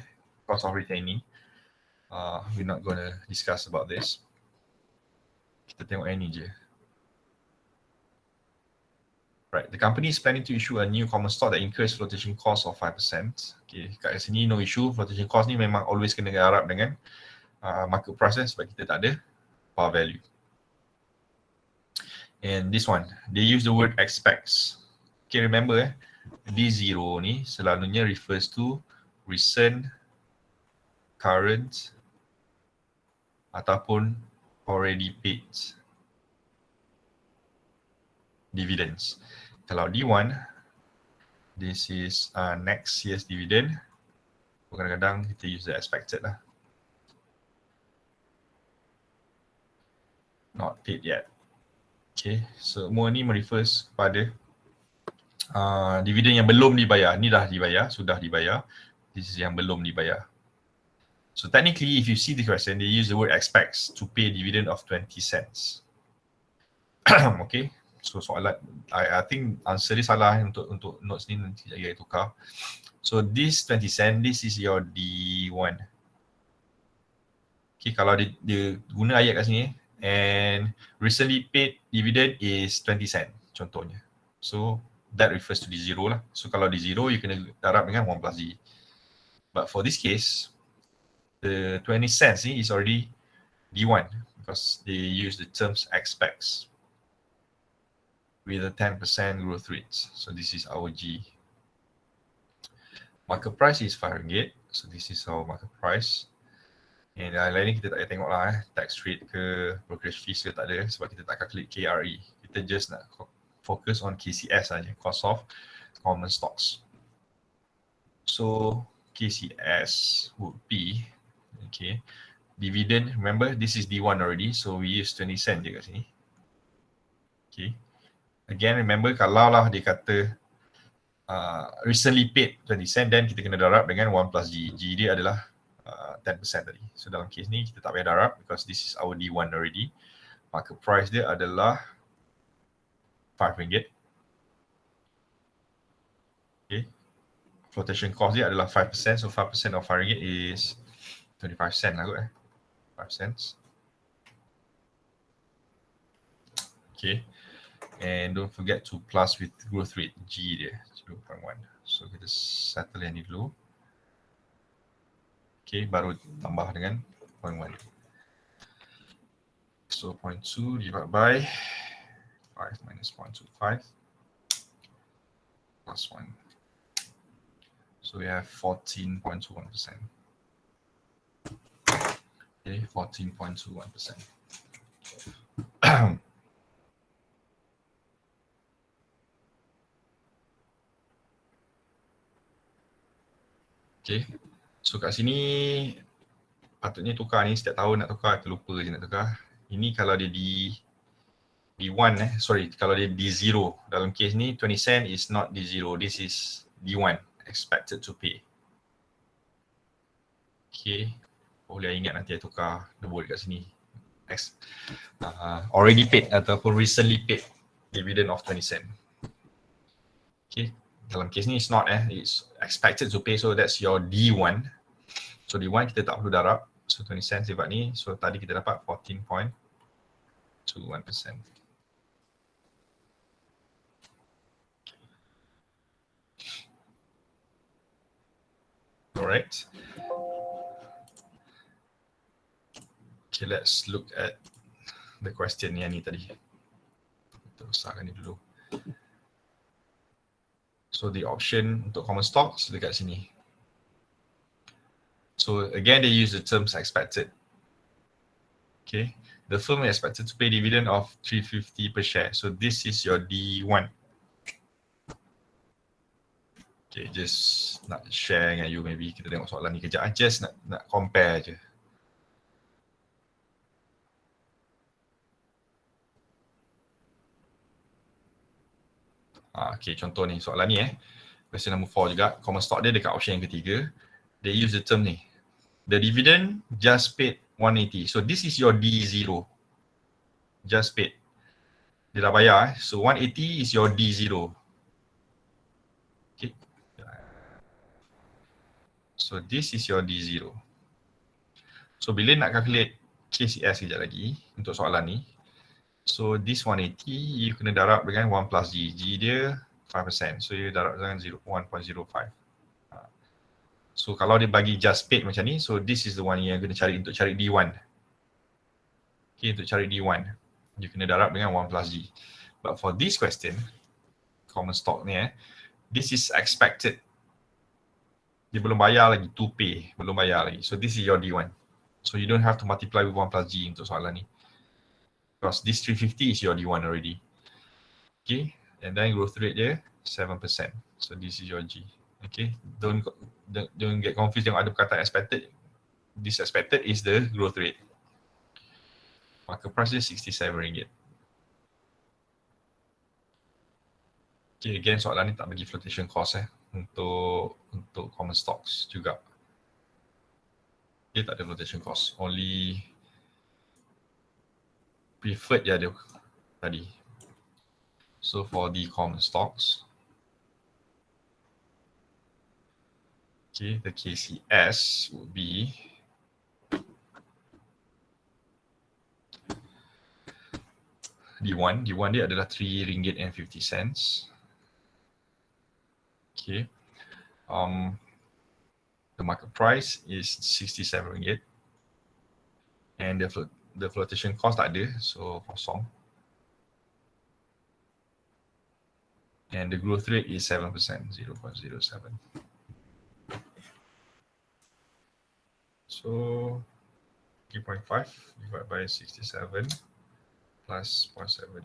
cost of retaining. We're not gonna discuss about this. Kita tengok yang ni je. Right, the company is planning to issue a new common stock that incurs flotation cost of 5%. Okay, kat sini no issue. Flotation cost ni memang always kena garap dengan market price sebab kita tak ada par value. And this one, they use the word expects. Okay, remember D0 ni selalunya refers to recent, current ataupun already paid dividends. Kalau D1, this is next year's dividend. Kadang-kadang kita use the expected lah. Not paid yet. Okay, semua ni merefers kepada dividen yang belum dibayar. Ni dah dibayar, sudah dibayar. This is yang belum dibayar. So technically, if you see the question, they use the word expects to pay dividend of 20 cents. Okay, so soalan, I think answer dia salah untuk notes ni, nanti saya tukar. So this 20 cent, this is your D1. Okay, kalau dia guna ayat kat sini, and recently paid dividend is 20 cent contohnya. So that refers to D0 lah. So kalau D0, you kena darab dengan 1 plus D. But for this case, the 20 cents is already D1 because they use the terms expects with a 10% growth rate. So this is our G. Market price is RM5. So this is our market price. And lain ni kita tak payah tengok lah tax rate ke brokerage fees ke tak ada sebab kita tak calculate KRE. Kita just nak focus on KCS saja, cost of common stocks. So KCS would be, okay, dividend, remember this is D1 already, so we use 20 cent je kat sini. Okay, again remember kalau lah dia kata recently paid 20 cent, then kita kena darab dengan 1 plus G. G dia adalah 10% tadi. So dalam case ni kita tak payah darab because this is our D1 already. Market price dia adalah RM5. Okay. Flotation cost dia adalah 5%. So 5% of RM5 is 25 cent lah kot 5 cents. Okay. And don't forget to plus with growth rate G dia 0.1. So kita settle yang ni dulu. Okay, baru tambah dengan 0.1. So 0.2 divided by 5 minus 0.25 plus 1. So we have 14.21%. Okay, 14.21%. Okay. So kat sini patutnya tukar ni setiap tahun nak tukar, terlupa je nak tukar. Ini kalau dia D1 kalau dia D0. Dalam case ni 20 cent is not D0, this is D1, expected to pay. Okay, boleh ingat nanti tukar nombor kat sini. Already paid ataupun recently paid dividend of 20 cent. Okay, dalam case ni it's not it's expected to pay, so that's your D1. So D1 kita tak perlu darab, so 20 cents sifat ni, so tadi kita dapat 14.21%. Alright. Okay, let's look at the question yang ni tadi. Kita besarkan ni dulu. So the option untuk common stocks dekat sini. So again, they use the terms expected. Okay, the firm is expected to pay dividend of 350 per share. So this is your D1. Okay, just nak share dengan you, maybe kita tengok soalan ni kejap. Just nak compare je. Okay, contoh ni soalan ni question number 4 juga. Common stock dia dekat option yang ketiga. They use the term ni. The dividend just paid 180. So this is your D0. Just paid. Dia dah bayar So 180 is your D0. Okay. So this is your D0. So bila nak calculate KCS sekejap lagi untuk soalan ni, So this 180, you kena darab dengan 1 plus G. G dia 5%. So you darab dengan 1.05. So kalau dia bagi just paid macam ni, so this is the one yang kena cari untuk cari D1. Okay, untuk cari D1, you kena darab dengan 1 plus G. But for this question, common stock ni this is expected. Dia belum bayar lagi, to pay, belum bayar lagi. So this is your D1. So you don't have to multiply with 1 plus G untuk soalan ni. Because this 350 is your D1 already. Okay, and then growth rate dia 7%. So this is your G. Okay, don't get confused dengan ada perkataan expected. This expected is the growth rate. Market price dia RM67. Okay, again soalan ni tak bagi flotation cost untuk common stocks juga. Dia tak ada flotation cost, only preferred je ada tadi. So for the common stocks, okay, the KCS would be D1 dia adalah RM3.50. Okay. The market price is RM67. And the flotation cost tak ada, so kosong. And the growth rate is 7%, 0.07. So 3.5 divided by 67 plus 0.7%.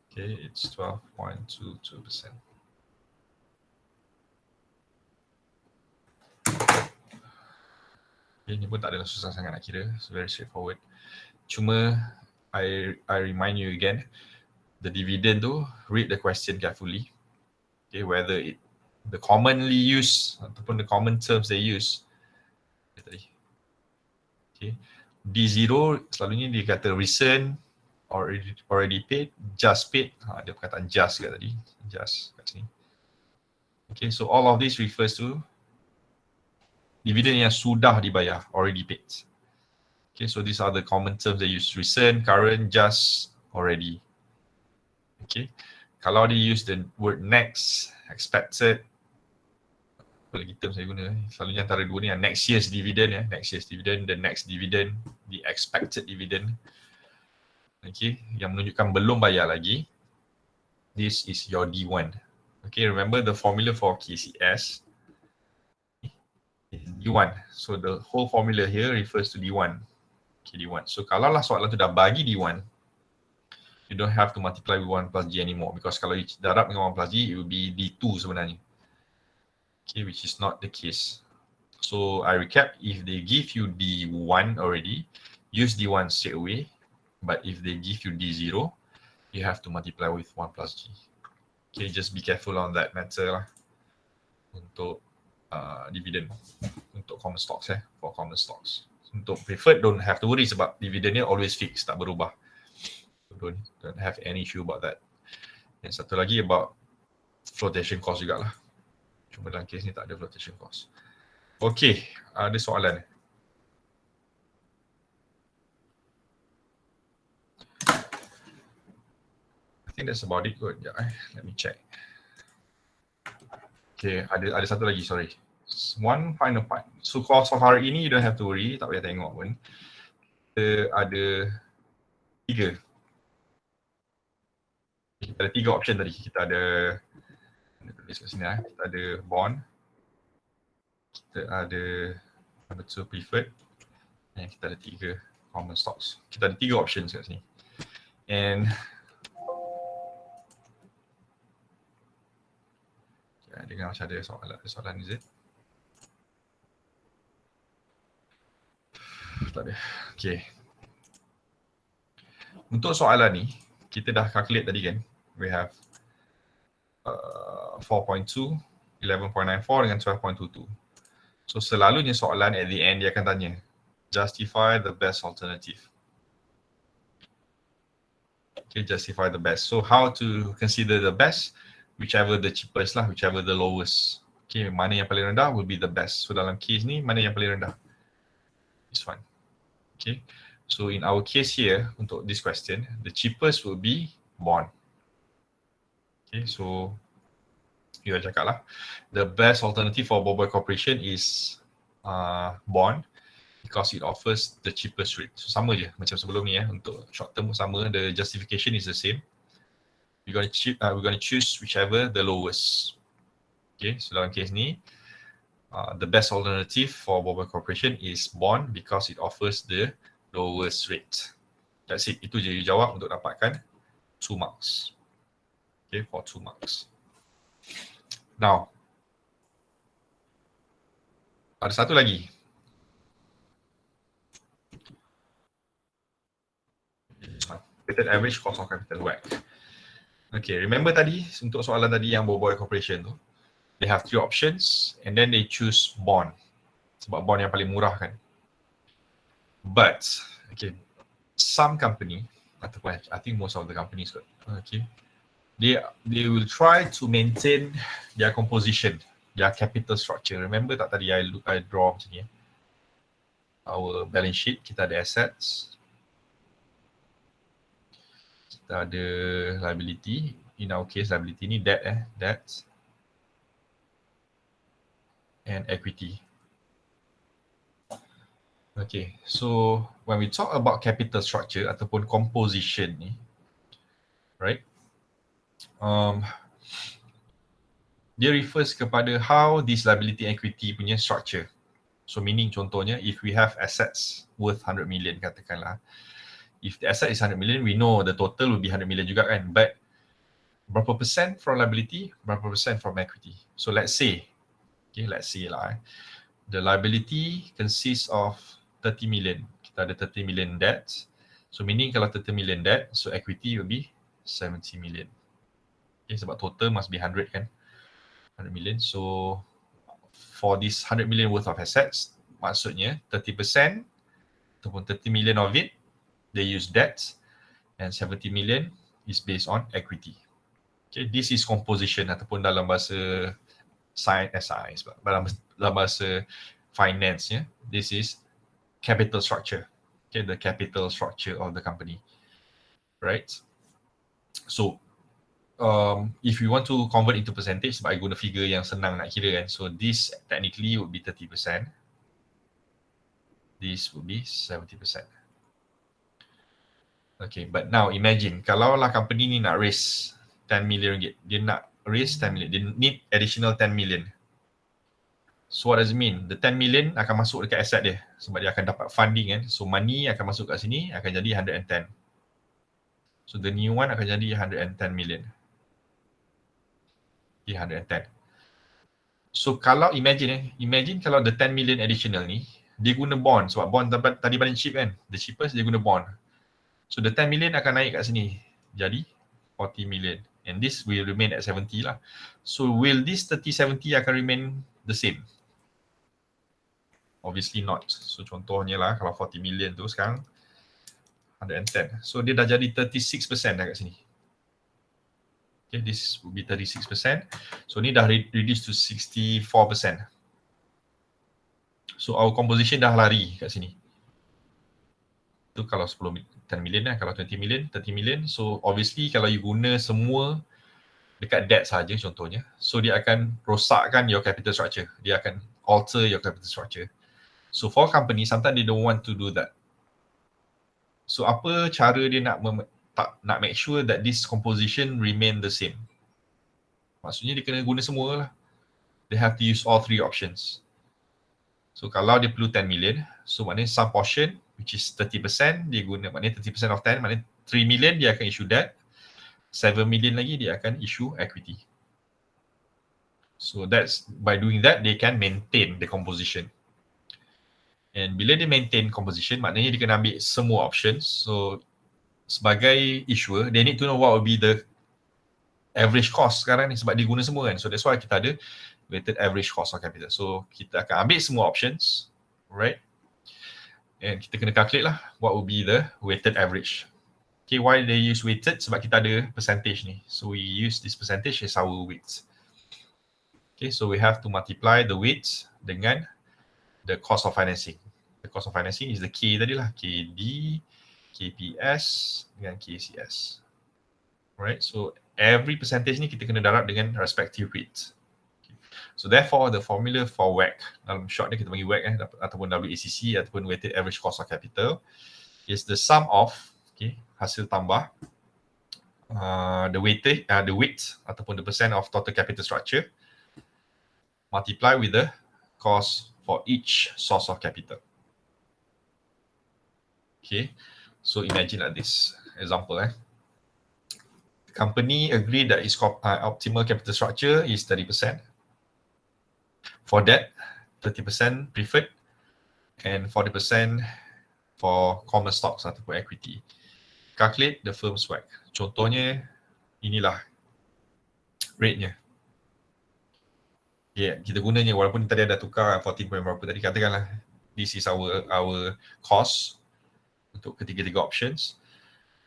Okay, it's 12.22%. Okay, ni pun tak adalah susah sangat nak kira. It's very straightforward. Cuma I remind you again, the dividend tu, read the question carefully. Okay, whether the commonly used ataupun the common terms they use. Okay, D0 selalunya dia kata recent, already paid, just paid. Ada perkataan just kat tadi, just kat sini. Okay, so all of this refers to dividend yang sudah dibayar, already paid. Okay, so these are the common terms they use: recent, current, just, already. Okay, kalau they use the word next, expected, apa lagi term saya guna? Selalunya antara dua ni, next year's dividend, next year's dividend, the next dividend, the expected dividend. Okay, yang menunjukkan belum bayar lagi. This is your D1. Okay, remember the formula for KCS is D1. So the whole formula here refers to D1. Okay, D1. So kalau lah soalan tu dah bagi D1, you don't have to multiply with 1 plus G anymore, because kalau you darab dengan 1 plus G, it will be D2 sebenarnya. Okay, which is not the case. So I recap, if they give you D1 already, use D1 straight away. But if they give you D0, you have to multiply with 1 plus G. Okay, just be careful on that matter lah. Untuk dividend, untuk common stocks for common stocks. Untuk preferred, don't have to worry sebab dividendnya always fixed, tak berubah. So don't have any issue about that. Dan satu lagi about flotation cost jugalah. Cuma dalam case ni tak ada flotation cost. Okay, ada soalan. I think that's about it kot. Let me check. Okay, ada satu lagi, sorry. One final part. So cost of hari ini you don't have to worry, tak payah tengok pun. Kita ada tiga. Kita ada tiga option tadi. Kita ada, tulis kat sini kita ada bond, kita ada number 2 preferred, dan kita ada tiga common stocks. Kita ada tiga options kat sini. And dengar macam ada soalan is it? Tak ada. Okay. Untuk soalan ni, kita dah calculate tadi kan. We have 4.2, 11.94 dengan 12.22. So selalunya soalan at the end dia akan tanya, justify the best alternative. Okay, justify the best. So how to consider the best? Whichever the cheapest lah, whichever the lowest. Okay, mana yang paling rendah will be the best. So dalam case ni, mana yang paling rendah? This one. Okay, so in our case here, untuk this question, the cheapest will be bond. Okay, so you dah cakap lah, the best alternative for borrower corporation is bond because it offers the cheapest rate. So sama je macam sebelum ni untuk short term pun sama, the justification is the same. We're going to choose whichever the lowest. Okay, so dalam case ni, the best alternative for borrower corporation is bond because it offers the lowest rate. That's it. Itu je you jawab untuk dapatkan 2 marks. Okay, for 2 marks. Now, ada satu lagi. Weighted average cost of capital, WACC. Okay, remember tadi untuk soalan tadi yang borrower corporation tu, they have 3 options and then they choose bond. Sebab bond yang paling murah kan. But, okay, some company, ataupun I think most of the companies, okay, they will try to maintain their composition, their capital structure. Remember tak tadi I draw macam ni? Our balance sheet, kita ada assets, kita ada liability. In our case, liability ni debt, debts and equity. Okay, so when we talk about capital structure ataupun composition ni, right? Dia refers kepada how this liability equity punya structure. So meaning contohnya, if we have assets worth 100 million katakanlah, if the asset is 100 million, we know the total will be 100 million juga kan, but berapa persen from liability, berapa persen from equity. So let's say, okay, let's say lah, the liability consists of 30 million. Kita ada 30 million debt. So meaning kalau 30 million debt, so equity will be 70 million. Okay, sebab total must be 100 kan, 100 million. So for this 100 million worth of assets, maksudnya 30% ataupun 30 million of it, they use debt and 70 million is based on equity. Okay, this is composition ataupun dalam bahasa science, dalam bahasa finance, this is capital structure. Okay, the capital structure of the company, right? So if you want to convert into percentage, sebab I guna figure yang senang nak kira kan, so this technically would be 30%, this would be 70%. Okay, but now imagine kalau lah company ni nak raise 10 million ringgit, dia nak raise 10 million, dia need additional 10 million. So what does it mean? The 10 million akan masuk dekat asset dia sebab dia akan dapat funding kan, so money akan masuk kat sini akan jadi 110. So the new one akan jadi 110 million. 110. So kalau imagine kalau the 10 million additional ni, dia guna bond, sebab bond tadi paling cheap kan, the cheapest dia guna bond. So the 10 million akan naik kat sini, jadi 40 million. And this will remain at 70 lah. So will this 30-70 akan remain the same? Obviously not. So contohnya lah, kalau 40 million tu sekarang 110. So dia dah jadi 36% dah kat sini. Okay, this will be 36%. So ni dah reduce to 64%. So our composition dah lari kat sini. Tu kalau 10 million lah, kalau 20 million, 30 million. So obviously kalau you guna semua dekat debt saja contohnya, so dia akan rosakkan your capital structure. Dia akan alter your capital structure. So for company, sometimes they don't want to do that. So apa cara dia nak make sure that this composition remain the same? Maksudnya dia kena guna semua lah. They have to use all 3 options. So kalau dia perlu 10 million, so maknanya some portion, which is 30%, dia guna, maknanya 30% of 10, maknanya 3 million dia akan issue debt, 7 million lagi dia akan issue equity. So that's, by doing that, they can maintain the composition. And bila dia maintain composition, maknanya dia kena ambil semua options. So sebagai issuer, they need to know what will be the average cost sekarang ni sebab dia guna semua kan. So that's why kita ada weighted average cost of capital. So kita akan ambil semua options, right? And kita kena calculate lah what will be the weighted average. Okay, why they use weighted? Sebab kita ada percentage ni. So we use this percentage as our weights. Okay, so we have to multiply the weights dengan the cost of financing. The cost of financing is the K tadi lah, KD, KPS dengan KCS. Alright, so every percentage ni kita kena darab dengan respective rates. So therefore, the formula for WACC, dalam short ni kita panggil WACC ataupun WACC ataupun weighted average cost of capital, is the sum of hasil tambah the weight ataupun the percent of total capital structure multiply with the cost for each source of capital. Okay, so imagine like this example. The company agreed that its optimal capital structure is 30%. For debt, 30% preferred and 40% for common stocks ataupun equity. Calculate the firm's WACC. Contohnya, inilah rate-nya. Kita gunanya, walaupun tadi ada tukar 14 point berapa tadi, katakanlah this is our cost untuk ketiga-tiga options.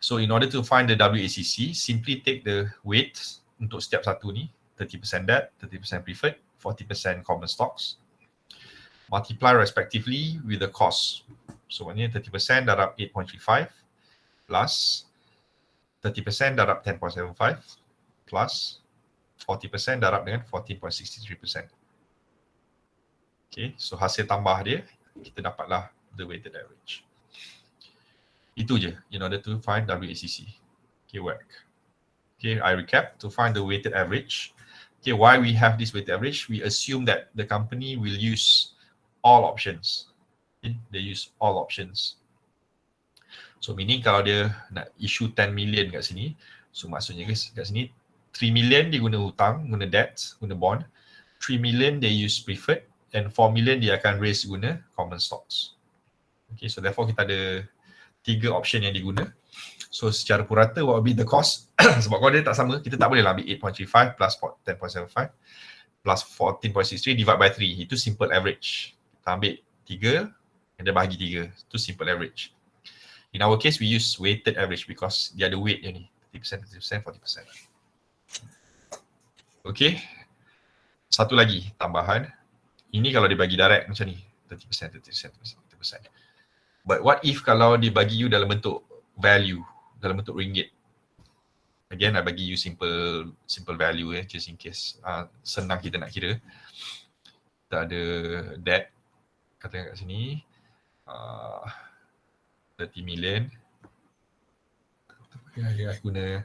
So in order to find the WACC, simply take the weight untuk setiap satu ni, 30% debt, 30% preferred, 40% common stocks, multiply respectively with the cost. So maknanya 30% darab 8.35 plus 30% darab 10.75 plus 40% darab dengan 14.63%. Okay, so hasil tambah dia, kita dapatlah the weighted average. Itu je in order to find WACC. Okay, WACC. Okay, I recap. To find the weighted average, okay, why we have this weighted average? We assume that the company will use all options. Okay, they use all options. So meaning kalau dia nak issue 10 million kat sini, so maksudnya guys, kat sini 3 million dia guna hutang, guna debt, guna bond. 3 million they use preferred and 4 million dia akan raise guna common stocks. Okay, so therefore kita ada 3 option yang diguna. So secara purata what will be the cost? Sebab kalau dia tak sama, kita tak boleh lah ambil 8.35 plus 10.75 plus 14.63 divide by 3. Itu simple average. Kita ambil 3 and dia bahagi 3. Itu simple average. In our case, we use weighted average because dia ada weight yang ni. 30%, 30%, 40%. Okay. Satu lagi tambahan. Ini kalau dia bagi direct macam ni. 30%, 30%, 30%. But what if kalau dia bagi you dalam bentuk value, dalam bentuk ringgit? Again, I bagi you simple value just in case senang kita nak kira. Kita ada debt, katakan kat sini, 30 million. Ya, guna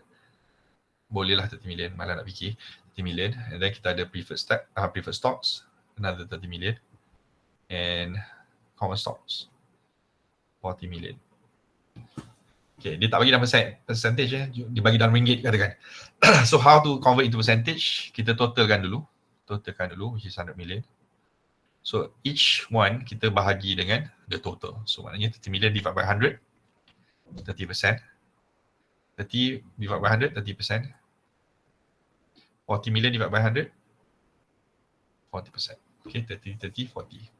bolehlah 30 million, malah nak fikir 30 million. And then kita ada preferred stocks, another 30 million. And common stocks, 40 million. Okay, dia tak bagi dalam percentage dia bagi dalam ringgit katakan. So how to convert into percentage? Kita totalkan dulu, which is 100 million. So each one kita bahagi dengan the total. So maknanya 30 million divided by 100, 30%. 30 divided by 100, 30%. 40 million divided by 100, 40%. Okay, 30, 40.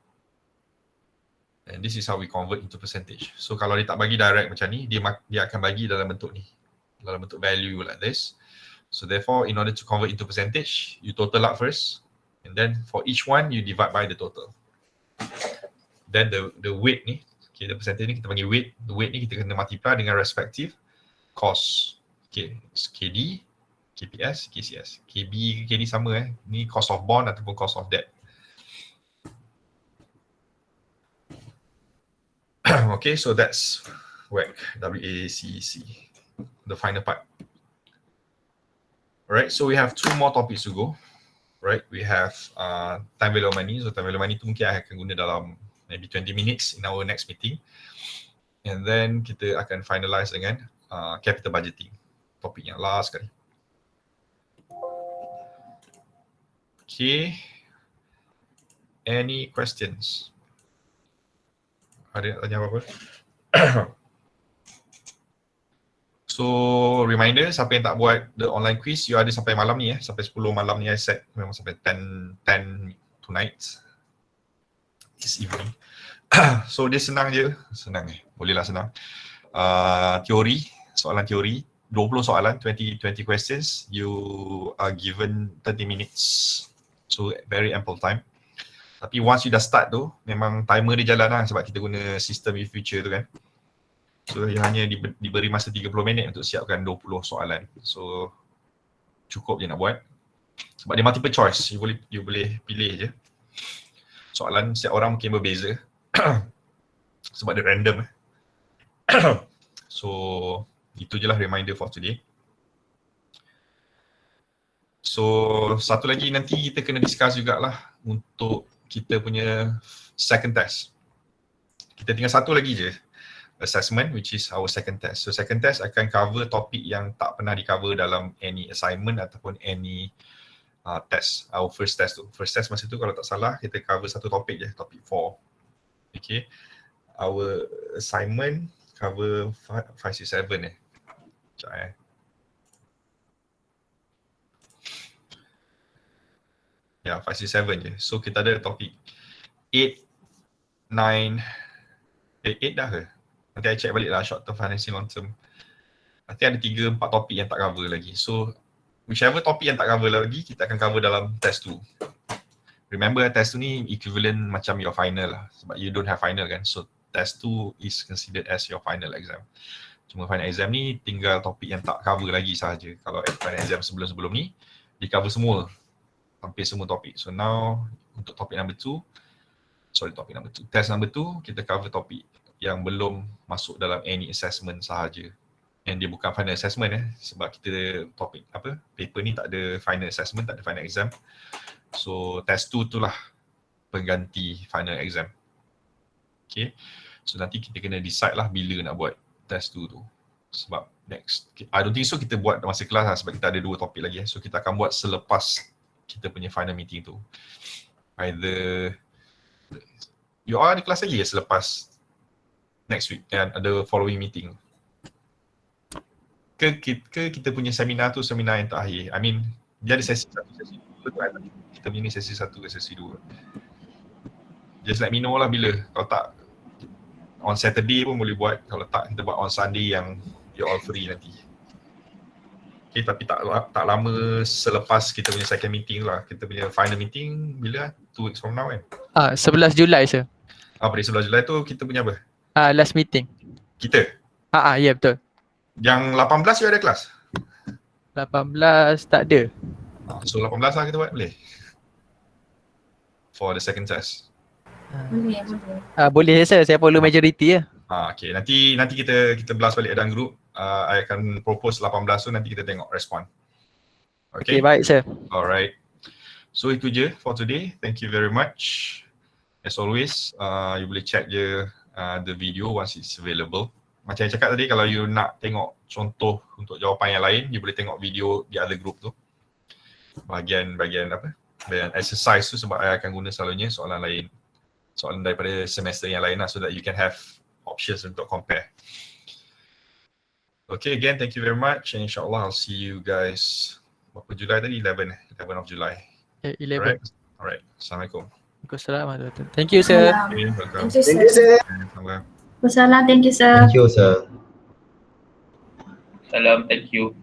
And this is how we convert into percentage. So kalau dia tak bagi direct macam ni, dia akan bagi dalam bentuk ni. Dalam bentuk value like this. So therefore, in order to convert into percentage, you total up first. And then for each one, you divide by the total. Then the weight ni, okay, the percentage ni kita panggil weight. The weight ni kita kena multiply dengan respective cost. Okay, it's KD, KPS, KCS. KB, KD sama ni cost of bond ataupun cost of debt. Okay, so that's WACC, WACC, the final part. Alright, so we have 2 more topics to go. Right, we have time value of money. So time value of money tu mungkin I akan guna dalam maybe 20 minutes in our next meeting. And then kita akan finalize dengan capital budgeting. Topik yang last sekali. Okay. Any questions? Ada nak tanya apa-apa? So reminder, siapa yang tak buat the online quiz, you ada sampai malam ni sampai 10 malam ni I set, memang sampai 10 tonight, this evening. So dia senang je, bolehlah senang. Teori, soalan teori, 20 soalan, 20 questions, you are given 30 minutes. So very ample time. Tapi once you dah start tu, memang timer dia jalan lah sebab kita guna sistem future tu kan. So hanya diberi masa 30 minit untuk siapkan 20 soalan. So cukup je nak buat. Sebab dia multiple choice, you boleh pilih je. Soalan setiap orang mungkin berbeza. Sebab dia random. So itu je lah reminder for today. So satu lagi nanti kita kena discuss jugalah untuk kita punya second test. Kita tinggal satu lagi je, assessment, which is our second test. So second test akan cover topik yang tak pernah di-cover dalam any assignment ataupun any test. Our first test tu. First test masa tu kalau tak salah kita cover satu topik je, topik 4. Okay. Our assignment cover 5, 6, 7 Sekejap Ya, 5, 6, 7 je. So kita ada topik 8, 9, 8 dah ke? Nanti I check balik lah short term financing, long term. Nanti ada 3, 4 topik yang tak cover lagi. So whichever topik yang tak cover lagi, kita akan cover dalam test 2. Remember test 2 ni equivalent macam your final lah. Sebab you don't have final kan. So test 2 is considered as your final exam. Cuma final exam ni tinggal topik yang tak cover lagi sahaja. Kalau final exam sebelum-sebelum ni, di cover semua. Hampir semua topik. So now untuk topik number 2, test number 2, kita cover topik yang belum masuk dalam any assessment sahaja. And dia bukan final assessment sebab kita topik paper ni tak ada final assessment, tak ada final exam. So test 2 tu lah pengganti final exam. Okay. So nanti kita kena decide lah bila nak buat test 2 tu. Sebab next, I don't think so kita buat masa kelas lah sebab kita ada 2 topik lagi. So kita akan buat selepas kita punya final meeting tu. Either you ada kelas lagi selepas next week and ada following meeting. Ke kita punya seminar tu seminar yang terakhir. I mean, dia ada sesi 1, sesi 2 tu kan. Kita punya sesi 1 ke sesi 2. Just let me know lah bila. Kalau tak, on Saturday pun boleh buat. Kalau tak, kita buat on Sunday yang you all free nanti. Okay, tapi tak lama selepas kita punya second meeting lah. Kita punya final meeting bila? 2 weeks from now kan? 11 Julai sir. Pada 11 Julai tu kita punya apa? Last meeting. Kita? Ya betul. Yang 18 you ada kelas? 18 tak ada. So 18 lah kita buat, boleh? For the second test. Boleh sir, saya follow majority ya. Okay, nanti kita blast balik dalam group. I akan propose 18 tu, nanti kita tengok respon. Okay, baik sir. Alright. So itu je for today. Thank you very much. As always, you boleh check je the video once it's available. Macam yang cakap tadi, kalau you nak tengok contoh untuk jawapan yang lain, you boleh tengok video di other group tu. Bahagian exercise tu sebab I akan guna selalunya soalan lain. Soalan daripada semester yang lain lah so that you can have options untuk compare. Okay, again, thank you very much and insyaAllah I'll see you guys berapa Julai tadi? 11 of July. 11. Alright. Assalamualaikum. Waalaikumsalam. Thank you sir. Okay, welcome. Thank you sir. Salam. Wassalam, thank you sir. Thank you sir. Salam, thank you.